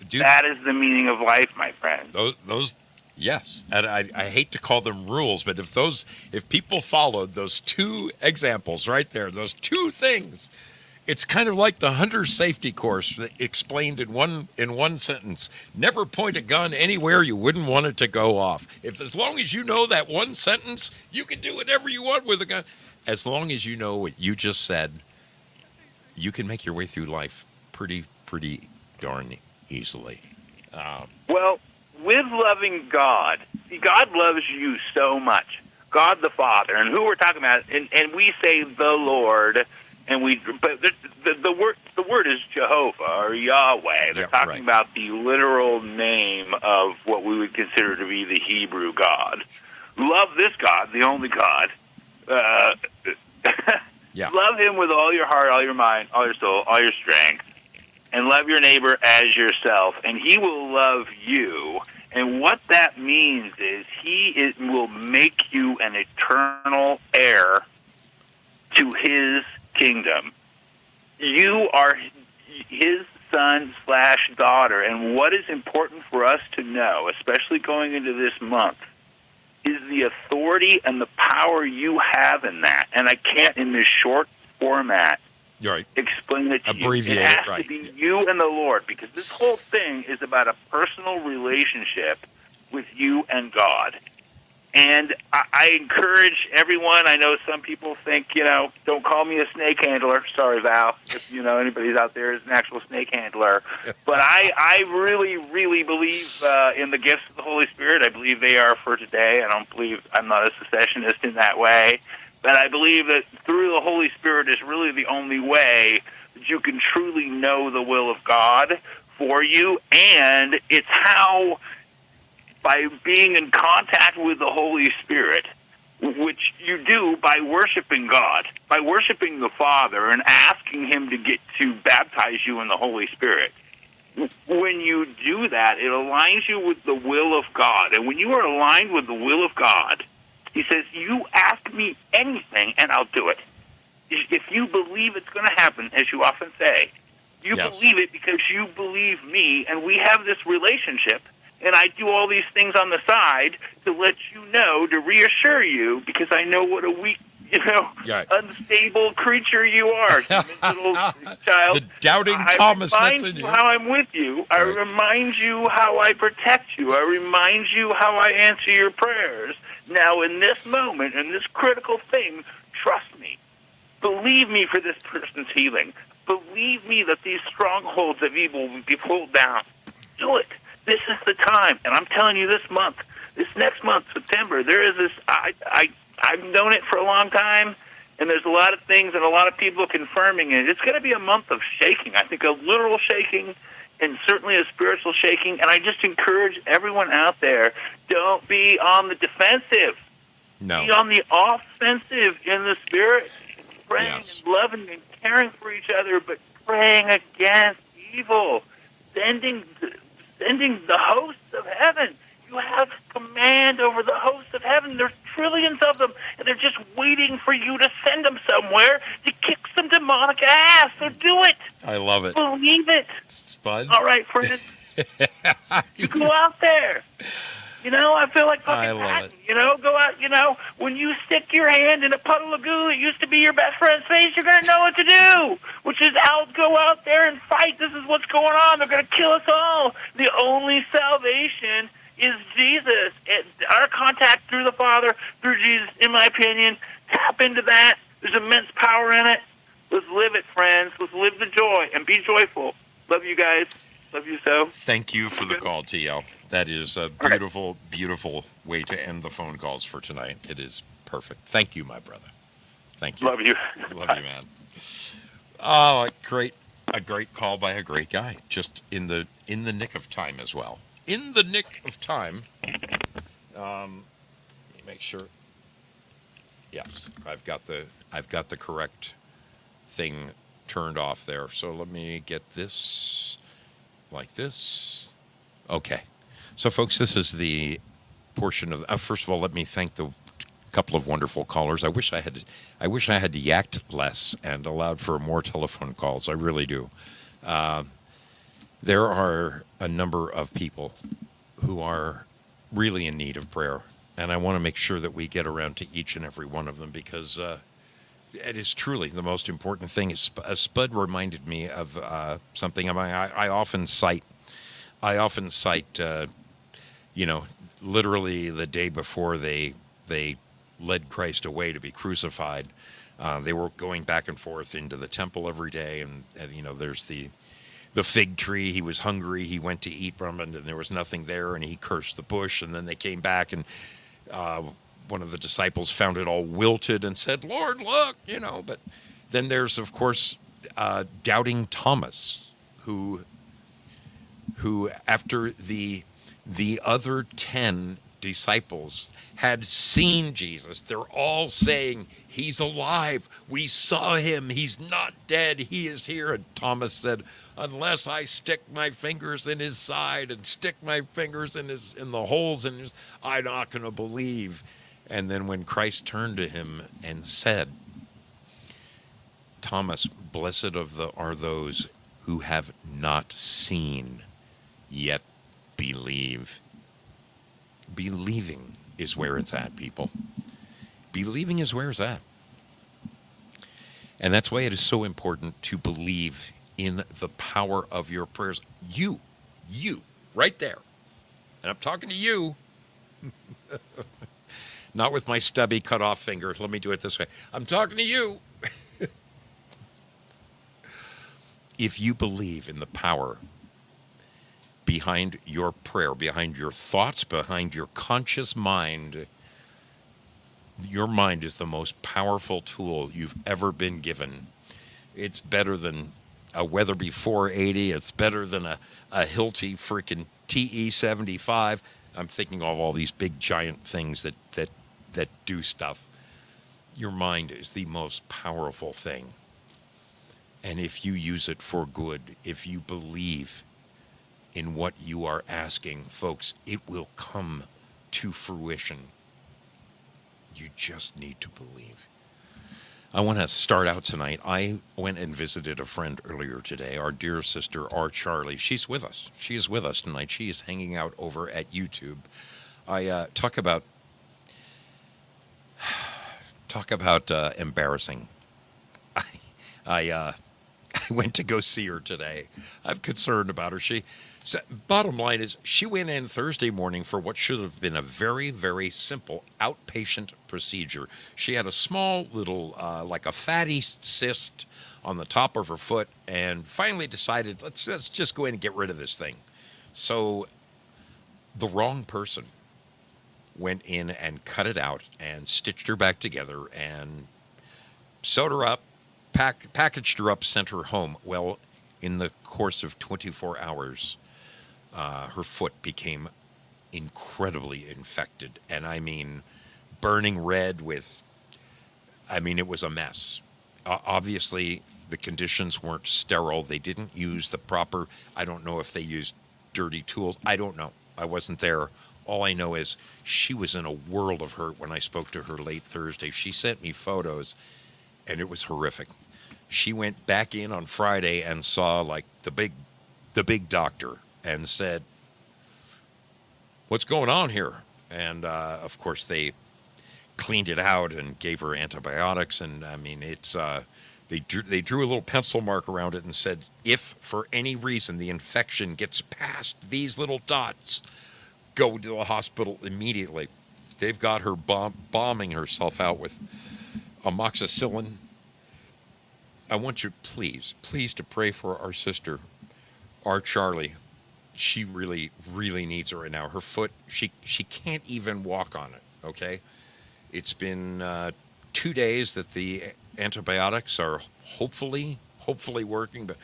Dude, that is the meaning of life, my friend. Those yes. And I hate to call them rules, but if people followed those two examples right there, those two things, it's kind of like the hunter safety course that explained in one sentence. Never point a gun anywhere you wouldn't want it to go off. As long as you know that one sentence, you can do whatever you want with a gun. As long as you know what you just said, you can make your way through life pretty darn easily. Well, with loving God, see, God loves you so much. God the Father, and who we're talking about, and we say the Lord, but the word is Jehovah or Yahweh. They're talking about the literal name of what we would consider to be the Hebrew God. Love this God, the only God. Love him with all your heart, all your mind, all your soul, all your strength, and love your neighbor as yourself, and he will love you. And what that means is he will make you an eternal heir to his kingdom. You are his son/daughter, and what is important for us to know, especially going into this month, is the authority and the power you have in that. And I can't, in this short format, explain it to you. It has to be you and the Lord, because this whole thing is about a personal relationship with you and God. And I encourage everyone. I know some people think, don't call me a snake handler. Sorry, Val, if anybody's out there is an actual snake handler. But I really, really believe in the gifts of the Holy Spirit. I believe they are for today. I'm not a cessationist in that way. But I believe that through the Holy Spirit is really the only way that you can truly know the will of God for you. And it's how, by being in contact with the Holy Spirit, which you do by worshiping God, by worshiping the Father and asking him to baptize you in the Holy Spirit. When you do that, it aligns you with the will of God. And when you are aligned with the will of God, he says, you ask me anything and I'll do it. If you believe it's going to happen, as you often say, you believe it because you believe me, and we have this relationship. And I do all these things on the side to let you know, to reassure you, because I know what a weak, unstable creature you are, little child. The doubting Thomas that's in you. you. How I'm with you. I remind you how I protect you. I remind you how I answer your prayers. Now, in this moment, in this critical thing, trust me. Believe me for this person's healing. Believe me that these strongholds of evil will be pulled down. Do it. This is the time, and I'm telling you, this next month, September, there is this. I've known it for a long time, and there's a lot of things and a lot of people confirming it. It's going to be a month of shaking. I think a literal shaking, and certainly a spiritual shaking. And I just encourage everyone out there: don't be on the defensive. No. Be on the offensive in the spirit, praying and loving and caring for each other, but praying against evil, sending the hosts of heaven. You have command over the hosts of heaven. There's trillions of them, and they're just waiting for you to send them somewhere to kick some demonic ass. So do it. I love it. Believe it. Spud. All right, friends. You go out there. I feel like fucking Patton. Go out, when you stick your hand in a puddle of goo that used to be your best friend's face, you're going to know what to do, which is go out there and fight. This is what's going on. They're going to kill us all. The only salvation is Jesus. Our contact through the Father, through Jesus, in my opinion. Tap into that. There's immense power in it. Let's live it, friends. Let's live the joy and be joyful. Love you guys. Love you so. Thank you for the call, TL. That is a beautiful, beautiful way to end the phone calls for tonight. It is perfect. Thank you, my brother. Thank you. Love you. Love you, man. Oh, a great call by a great guy. Just in the nick of time as well. In the nick of time. Let me make sure. Yes, I've got the correct thing turned off there. So let me get this like this. Okay. So, folks, this is the portion of. First of all, let me thank the couple of wonderful callers. I wish I had yacked less and allowed for more telephone calls. I really do. There are a number of people who are really in need of prayer, and I want to make sure that we get around to each and every one of them, because it is truly the most important thing. Spud reminded me of something. I often cite, literally the day before they led Christ away to be crucified. They were going back and forth into the temple every day, and there's the fig tree. He was hungry. He went to eat from it, and there was nothing there, and he cursed the bush. And then they came back, and one of the disciples found it all wilted and said, "Lord, look," But then there's, of course, doubting Thomas, who after the other 10 disciples had seen Jesus, they're all saying, "He's alive. We saw him. He's not dead. He is here." And Thomas said, "Unless I stick my fingers in his side and stick my fingers in the holes in his, I'm not going to believe." And then when Christ turned to him and said, "Thomas, blessed are those who have not seen, yet believe." Believing is where it's at, people. Believing is where it's at. And that's why it is so important to believe in the power of your prayers. You, right there. And I'm talking to you. Not with my stubby cut off finger. Let me do it this way. I'm talking to you. If you believe in the power behind your prayer, behind your thoughts, behind your conscious mind, your mind is the most powerful tool you've ever been given. It's better than a Weatherby 480. It's better than a Hilti freaking TE75. I'm thinking of all these big giant things that do stuff. Your mind is the most powerful thing. And if you use it for good, if you believe in what you are asking, folks, it will come to fruition. You just need to believe. I want to start out tonight. I went and visited a friend earlier today, our dear sister, R. Charlie. She's with us. She is with us tonight. She is hanging out over at YouTube. I talk about embarrassing. I went to go see her today. I'm concerned about her. Bottom line is, she went in Thursday morning for what should have been a very, very simple outpatient procedure. She had a small little, like a fatty cyst on the top of her foot, and finally decided, let's just go in and get rid of this thing. So the wrong person went in and cut it out and stitched her back together and sewed her up, packaged her up, sent her home. Well, in the course of 24 hours, her foot became incredibly infected. And I mean, burning red it was a mess. Obviously, the conditions weren't sterile. They didn't use the proper, I don't know if they used dirty tools. I don't know. I wasn't there. All I know is she was in a world of hurt when I spoke to her late Thursday. She sent me photos, and it was horrific. She went back in on Friday and saw like the big doctor and said, "What's going on here?" And of course they cleaned it out and gave her antibiotics. And I mean, it's they drew a little pencil mark around it and said, if for any reason the infection gets past these little dots, go to the hospital immediately. They've got her bombing herself out with amoxicillin. I want you, please to pray for our sister, our Charlie. She really, really needs it right now. Her foot, she can't even walk on it, okay? It's been 2 days that the antibiotics are hopefully working, but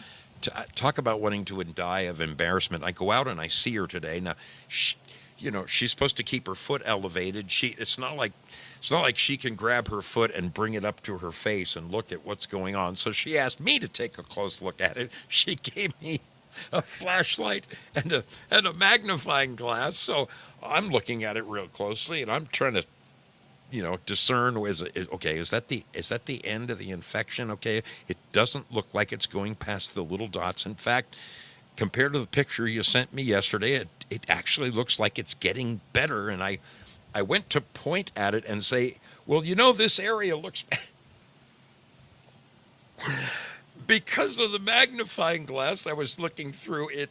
talk about wanting to die of embarrassment. I go out and I see her today. Now, she's supposed to keep her foot elevated. It's not like she can grab her foot and bring it up to her face and look at what's going on. So she asked me to take a close look at it. She gave me a flashlight and a magnifying glass. So I'm looking at it real closely, and I'm trying to discern, is that the end of the infection? Okay, it doesn't look like it's going past the little dots. In fact, compared to the picture you sent me yesterday, it actually looks like it's getting better. And I went to point at it and say, well, this area looks because of the magnifying glass I was looking through, it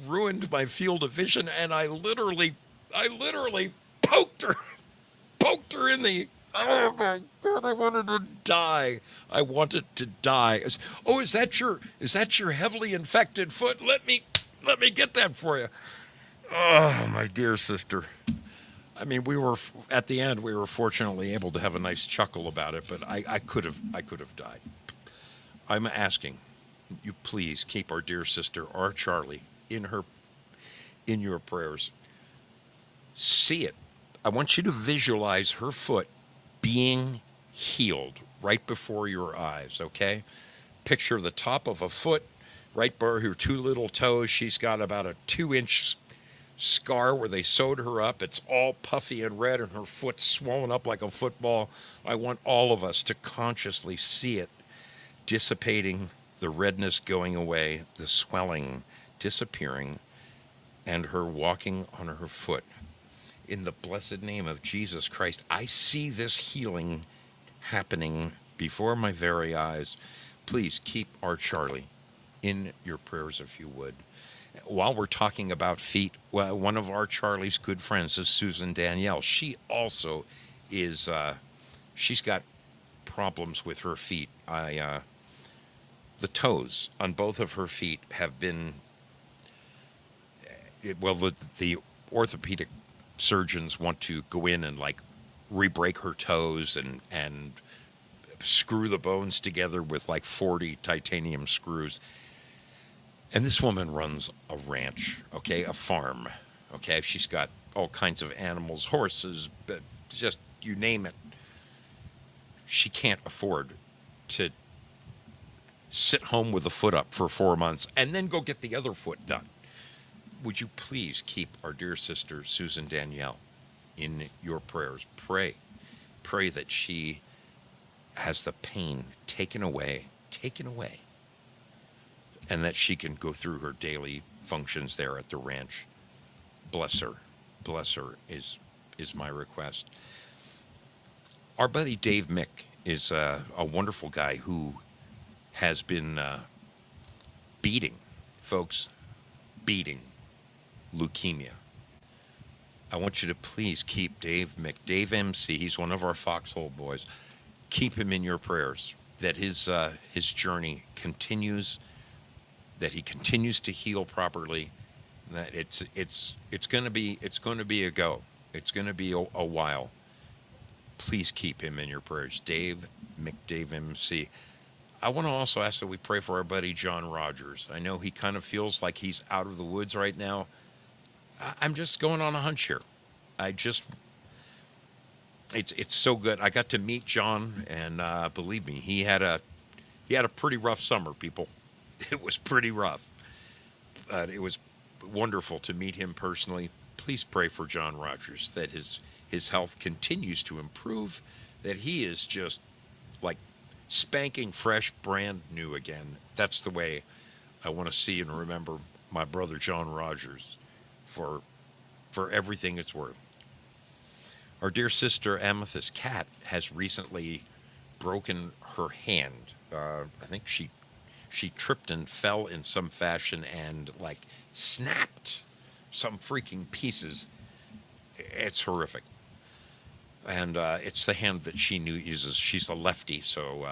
ruined my field of vision, and I literally poked her in the. Oh my God! I wanted to die. I wanted to die. Oh, is that your heavily infected foot? Let me get that for you. Oh, my dear sister. I mean, at the end. We were fortunately able to have a nice chuckle about it, but I could have died. I'm asking you, please keep our dear sister, our Charlie, in your prayers. See it. I want you to visualize her foot being healed right before your eyes, okay? Picture the top of a foot right by her 2 little toes. She's got about a 2-inch scar where they sewed her up. It's all puffy and red, and her foot's swollen up like a football. I want all of us to consciously see it dissipating, the redness going away, the swelling disappearing, and her walking on her foot. In the blessed name of Jesus Christ, I see this healing happening before my very eyes. Please keep our Charlie in your prayers if you would. While we're talking about feet, well, one of our Charlie's good friends is Susan Danielle. She also is, she's got problems with her feet. The toes on both of her feet have been, the orthopedic surgeons want to go in and re-break her toes and screw the bones together with 40 titanium screws. And this woman runs a ranch, okay, a farm, okay? She's got all kinds of animals, horses, but just you name it. She can't afford to sit home with a foot up for 4 months and then go get the other foot done. Would you please keep our dear sister, Susan Danielle, in your prayers? Pray that she has the pain taken away, and that she can go through her daily functions there at the ranch. Bless her is my request. Our buddy Dave Mick is a wonderful guy who has been beating leukemia. I want you to please keep Dave Mick, Dave MC, he's one of our Foxhole boys. Keep him in your prayers, that his journey continues, that he continues to heal properly, that it's going to be a go. It's going to be a while. Please keep him in your prayers. Dave Mick, Dave MC. I want to also ask that we pray for our buddy John Rogers. I know he kind of feels like he's out of the woods right now. I'm just going on a hunch here. It's so good. I got to meet John, and believe me, he had a pretty rough summer, people. It was pretty rough, but it was wonderful to meet him personally. Please pray for John Rogers, that his health continues to improve, that he is just spanking fresh, brand new again. That's the way I want to see and remember my brother John Rogers for everything it's worth. Our dear sister Amethyst Cat has recently broken her hand. I think she tripped and fell in some fashion and snapped some freaking pieces. It's horrific. And it's the hand that she uses. She's a lefty, so,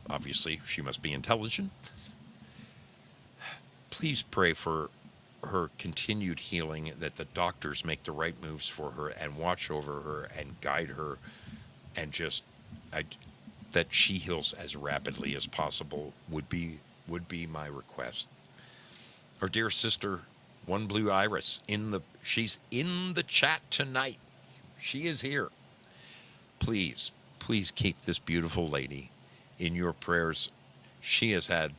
obviously she must be intelligent. Please pray for her continued healing, that the doctors make the right moves for her and watch over her and guide her, and that she heals as rapidly as possible would be my request. Our dear sister, One Blue Iris, she's in the chat tonight. She is here. Please keep this beautiful lady in your prayers. She has had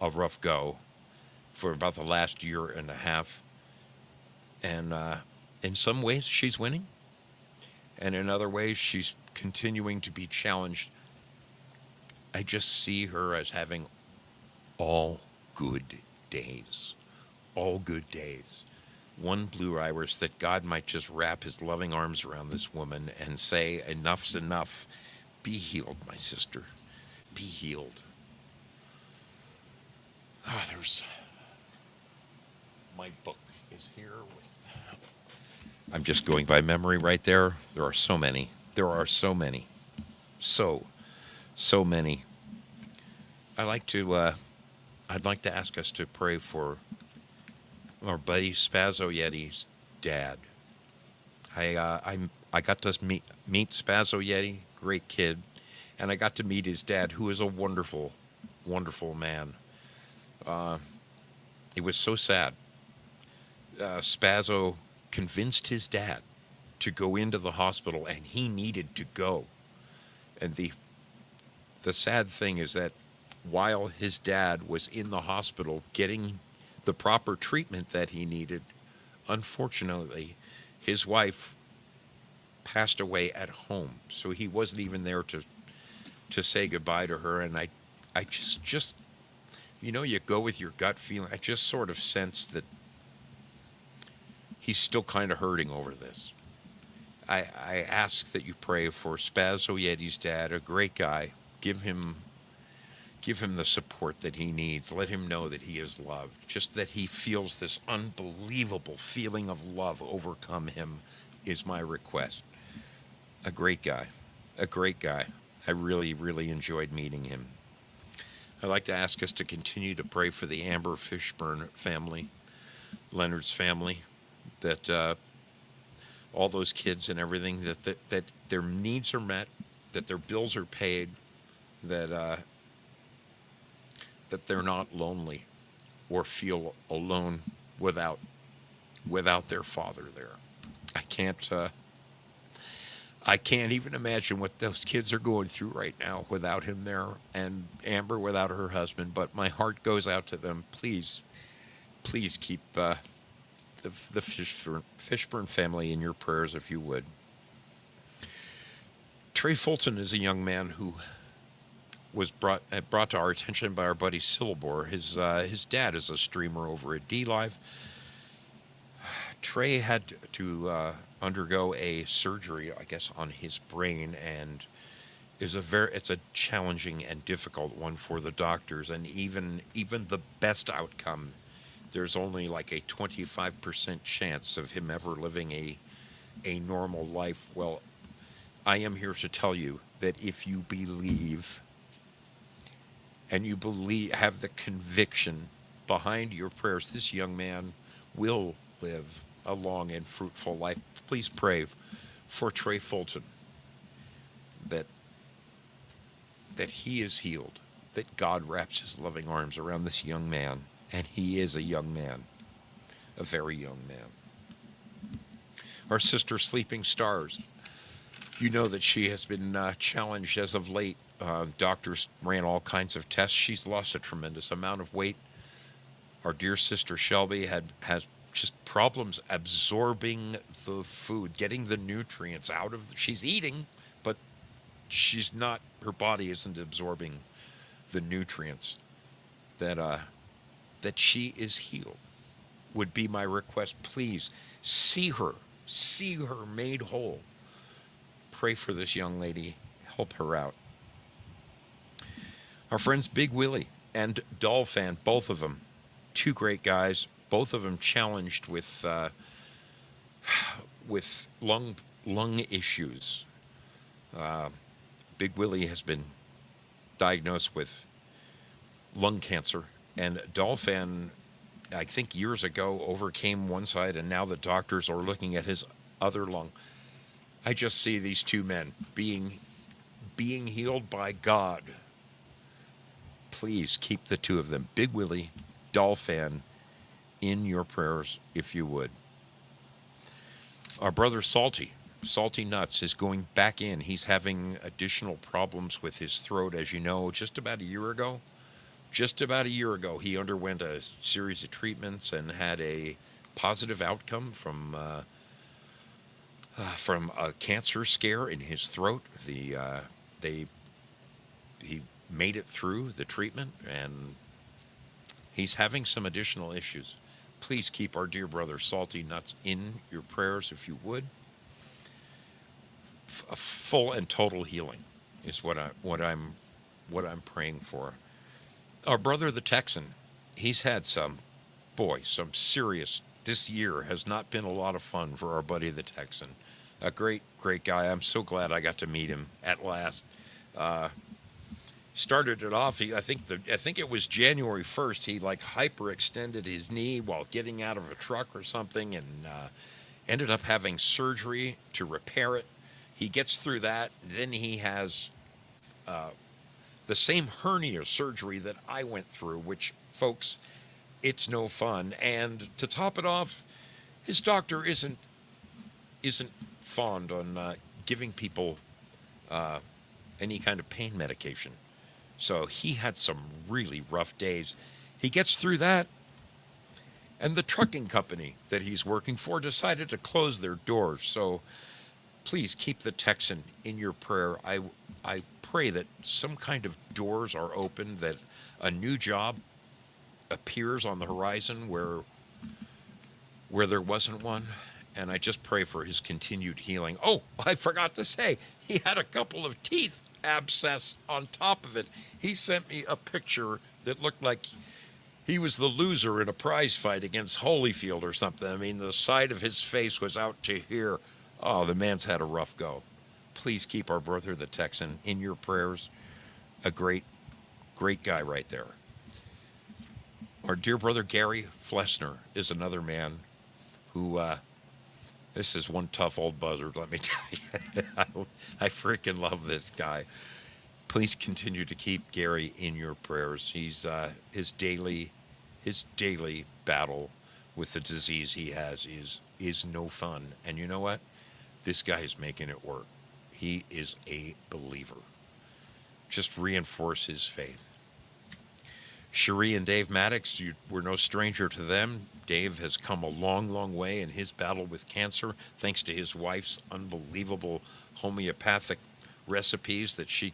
a rough go for about the last year and a half. And in some ways, she's winning. And in other ways, she's continuing to be challenged. I just see her as having all good days. All good days. One blue iris that God might just wrap his loving arms around this woman and say, enough's enough. Be healed, my sister. Be healed. There's... My book is here with... I'm just going by memory right there. There are so many. There are so many. So many. I'd like to ask us to pray for our buddy Spazzo Yeti's dad. I got to meet Spazzo Yeti, great kid, and I got to meet his dad, who is a wonderful, wonderful man. It was so sad. Spazzo convinced his dad to go into the hospital, and he needed to go. And the sad thing is that while his dad was in the hospital getting the proper treatment that he needed, unfortunately, his wife passed away at home. So he wasn't even there to say goodbye to her. And I just, you know, you go with your gut feeling. I just sort of sense that he's still kind of hurting over this. I ask that you pray for Spazzo Yeti's dad, a great guy. Give him the support that he needs. Let him know that he is loved. Just that he feels this unbelievable feeling of love overcome him is my request. A great guy. A great guy. I really, really enjoyed meeting him. I'd like to ask us to continue to pray for the Amber Fishburne family, Leonard's family, that all those kids and everything, that their needs are met, that their bills are paid, that they're not lonely or feel alone without their father there. I can't even imagine what those kids are going through right now without him there, and Amber without her husband, but my heart goes out to them. Please keep the Fishburne family in your prayers, if you would. Trey Fulton is a young man who was brought to our attention by our buddy Syllabor. His dad is a streamer over at DLive. Trey had to undergo a surgery, I guess, on his brain, and it's a challenging and difficult one for the doctors. And even the best outcome, there's only like a 25% chance of him ever living a normal life. Well, I am here to tell you that if you believe, and you have the conviction behind your prayers, this young man will live a long and fruitful life. Please pray for Trey Fulton, that he is healed, that God wraps his loving arms around this young man, and he is a young man, a very young man. Our sister Sleeping Stars, you know that she has been challenged as of late. Doctors ran all kinds of tests. She's lost a tremendous amount of weight. Our dear sister Shelby has just problems absorbing the food, getting the nutrients out of. She's eating, but she's not. Her body isn't absorbing the nutrients that she is healed. Would be my request. Please see her made whole. Pray for this young lady. Help her out. Our friends Big Willie and Dolphin, both of them, two great guys, both of them challenged with lung issues. Big Willie has been diagnosed with lung cancer, and Dolphin, I think years ago, overcame one side, and now the doctors are looking at his other lung. I just see these two men being healed by God. Please keep the two of them, Big Willie, Dolphin, in your prayers, if you would. Our brother Salty Nuts, is going back in. He's having additional problems with his throat. As you know, just about a year ago, he underwent a series of treatments and had a positive outcome from from a cancer scare in his throat. He made it through the treatment, and he's having some additional issues. Please keep our dear brother Salty Nuts in your prayers, if you would. A full and total healing is what I'm praying for. Our brother the Texan, he's had some serious. This year has not been a lot of fun for our buddy the Texan. A great guy. I'm so glad I got to meet him at last. Started it off. I think it was January 1st. He like hyperextended his knee while getting out of a truck or something, and ended up having surgery to repair it. He gets through that. Then he has the same hernia surgery that I went through, which, folks, it's no fun. And to top it off, his doctor isn't fond on giving people any kind of pain medication. So he had some really rough days. He gets through that, and the trucking company that he's working for decided to close their doors. So please keep the Texan in your prayer. I pray that some kind of doors are open, that a new job appears on the horizon where there wasn't one. And I just pray for his continued healing. Oh, I forgot to say, he had a couple of teeth abscess on top of it. He sent me a picture that looked like he was the loser in a prize fight against Holyfield or something. I mean, the side of his face was out to here. Oh, the man's had a rough go. Please keep our brother the Texan in your prayers. A great guy right there. Our dear brother Gary Flessner is another man who, this is one tough old buzzard, let me tell you. I freaking love this guy. Please continue to keep Gary in your prayers. He's his daily battle with the disease he has is no fun. And you know what? This guy is making it work. He is a believer. Just reinforce his faith. Cherie and Dave Maddox, we're no stranger to them. Dave has come a long, long way in his battle with cancer, thanks to his wife's unbelievable homeopathic recipes that she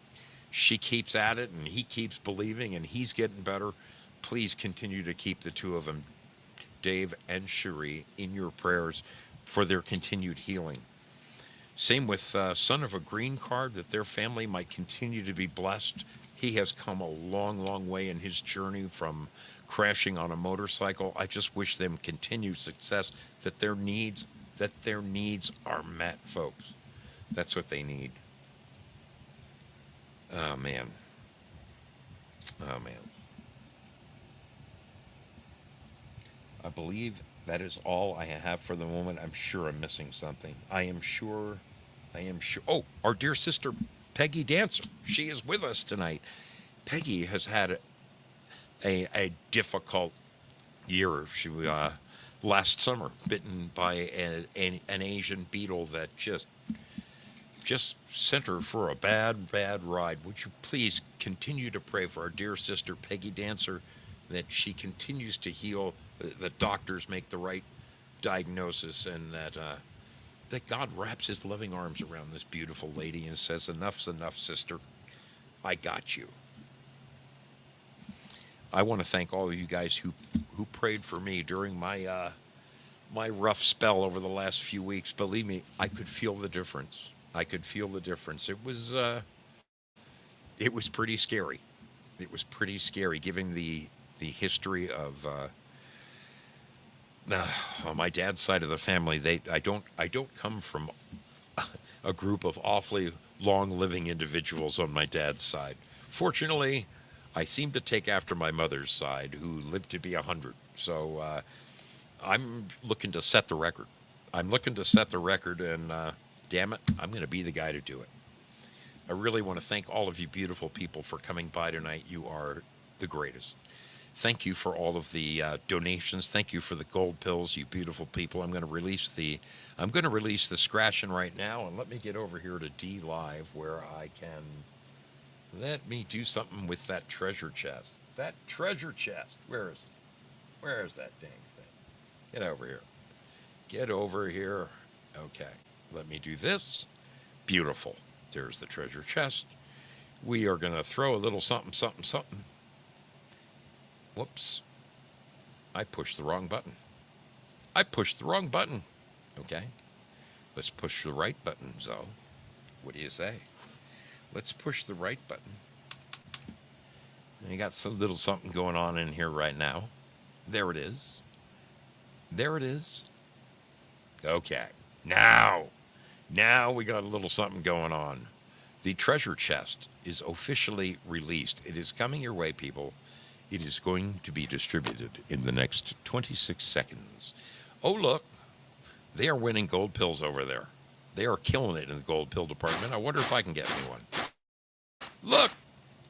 keeps at it, and he keeps believing, and he's getting better. Please continue to keep the two of them, Dave and Cherie, in your prayers for their continued healing. Same with son of a green card, that their family might continue to be blessed. He has come a long, long way in his journey from crashing on a motorcycle. I just wish them continued success, that their needs are met, folks. That's what they need. Oh, man. Oh, man. I believe that is all I have for the moment. I'm sure I'm missing something. I am sure. Oh, our dear sister Peggy Dancer. She is with us tonight. Peggy has had a difficult year. She last summer bitten by an Asian beetle that just sent her for a bad ride. Would you please continue to pray for our dear sister Peggy Dancer, that she continues to heal, that doctors make the right diagnosis, and that God wraps his loving arms around this beautiful lady and says, enough's enough, sister. I got you. I want to thank all of you guys who prayed for me during my my rough spell over the last few weeks. Believe me, I could feel the difference. It was pretty scary. It was pretty scary, given the history of on my dad's side of the family. I don't come from a group of awfully long-living individuals on my dad's side. Fortunately, I seem to take after my mother's side, who lived to be 100. So I'm looking to set the record. And damn it, I'm going to be the guy to do it. I really want to thank all of you beautiful people for coming by tonight. You are the greatest. Thank you for all of the donations. Thank you for the gold pills, you beautiful people. I'm going to release the scratching right now, and let me get over here to D Live, where I can let me do something with that treasure chest. That treasure chest. Where is it? Where is that dang thing? Get over here. Okay. Let me do this. Beautiful. There's the treasure chest. We are going to throw a little something, something, something. Whoops. I pushed the wrong button. Okay. Let's push the right button, Zoe. What do you say? Let's push the right button. And you got some little something going on in here right now. There it is. Okay. Now we got a little something going on. The treasure chest is officially released. It is coming your way, people. It is going to be distributed in the next 26 seconds. Oh, look. They are winning gold pills over there. They are killing it in the gold pill department. I wonder if I can get me one. Look,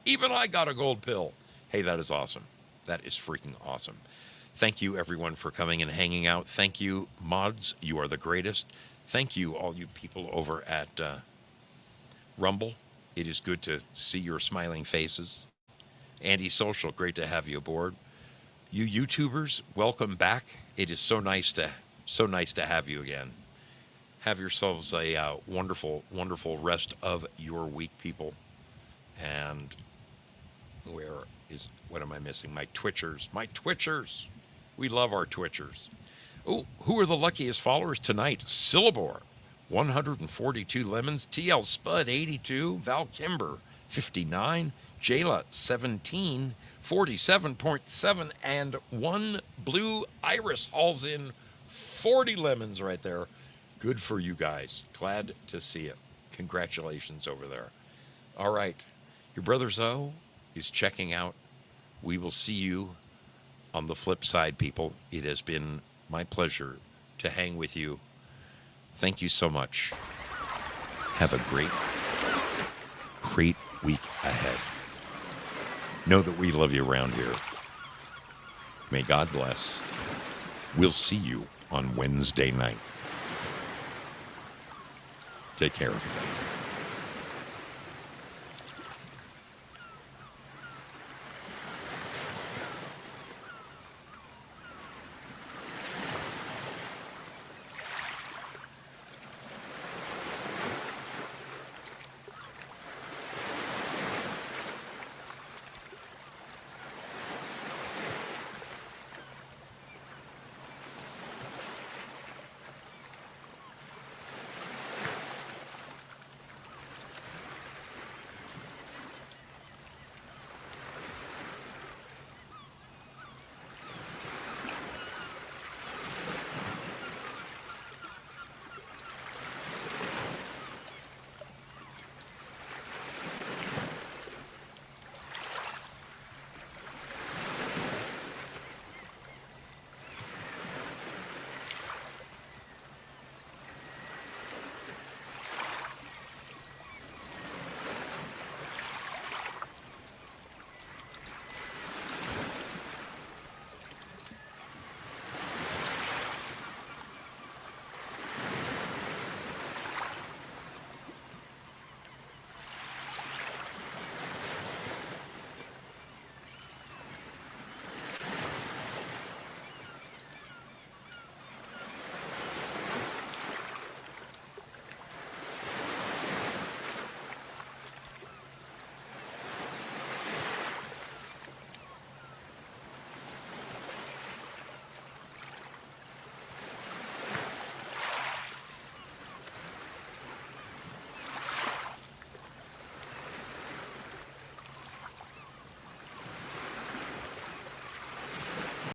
even I got a gold pill. Hey, that is awesome. That is freaking awesome. Thank you, everyone, for coming and hanging out. Thank you, mods. You are the greatest. Thank you, all you people over at Rumble. It is good to see your smiling faces. Andy Social, great to have you aboard. You YouTubers, welcome back. It is so nice to have you again. Have yourselves a wonderful, wonderful rest of your week, people. And what am I missing? My Twitchers. We love our Twitchers. Oh, who are the luckiest followers tonight? Syllabor, 142 lemons. TL Spud, 82. Val Kimber, 59. Jayla, 17. 47.7. And one Blue Iris hauls in 40 lemons right there. Good for you guys. Glad to see it. Congratulations over there. All right. Your brother Zoe is checking out. We will see you on the flip side, people. It has been my pleasure to hang with you. Thank you so much. Have a great week ahead. Know that we love you around here. May God bless. We'll see you on Wednesday night. Take care, everybody.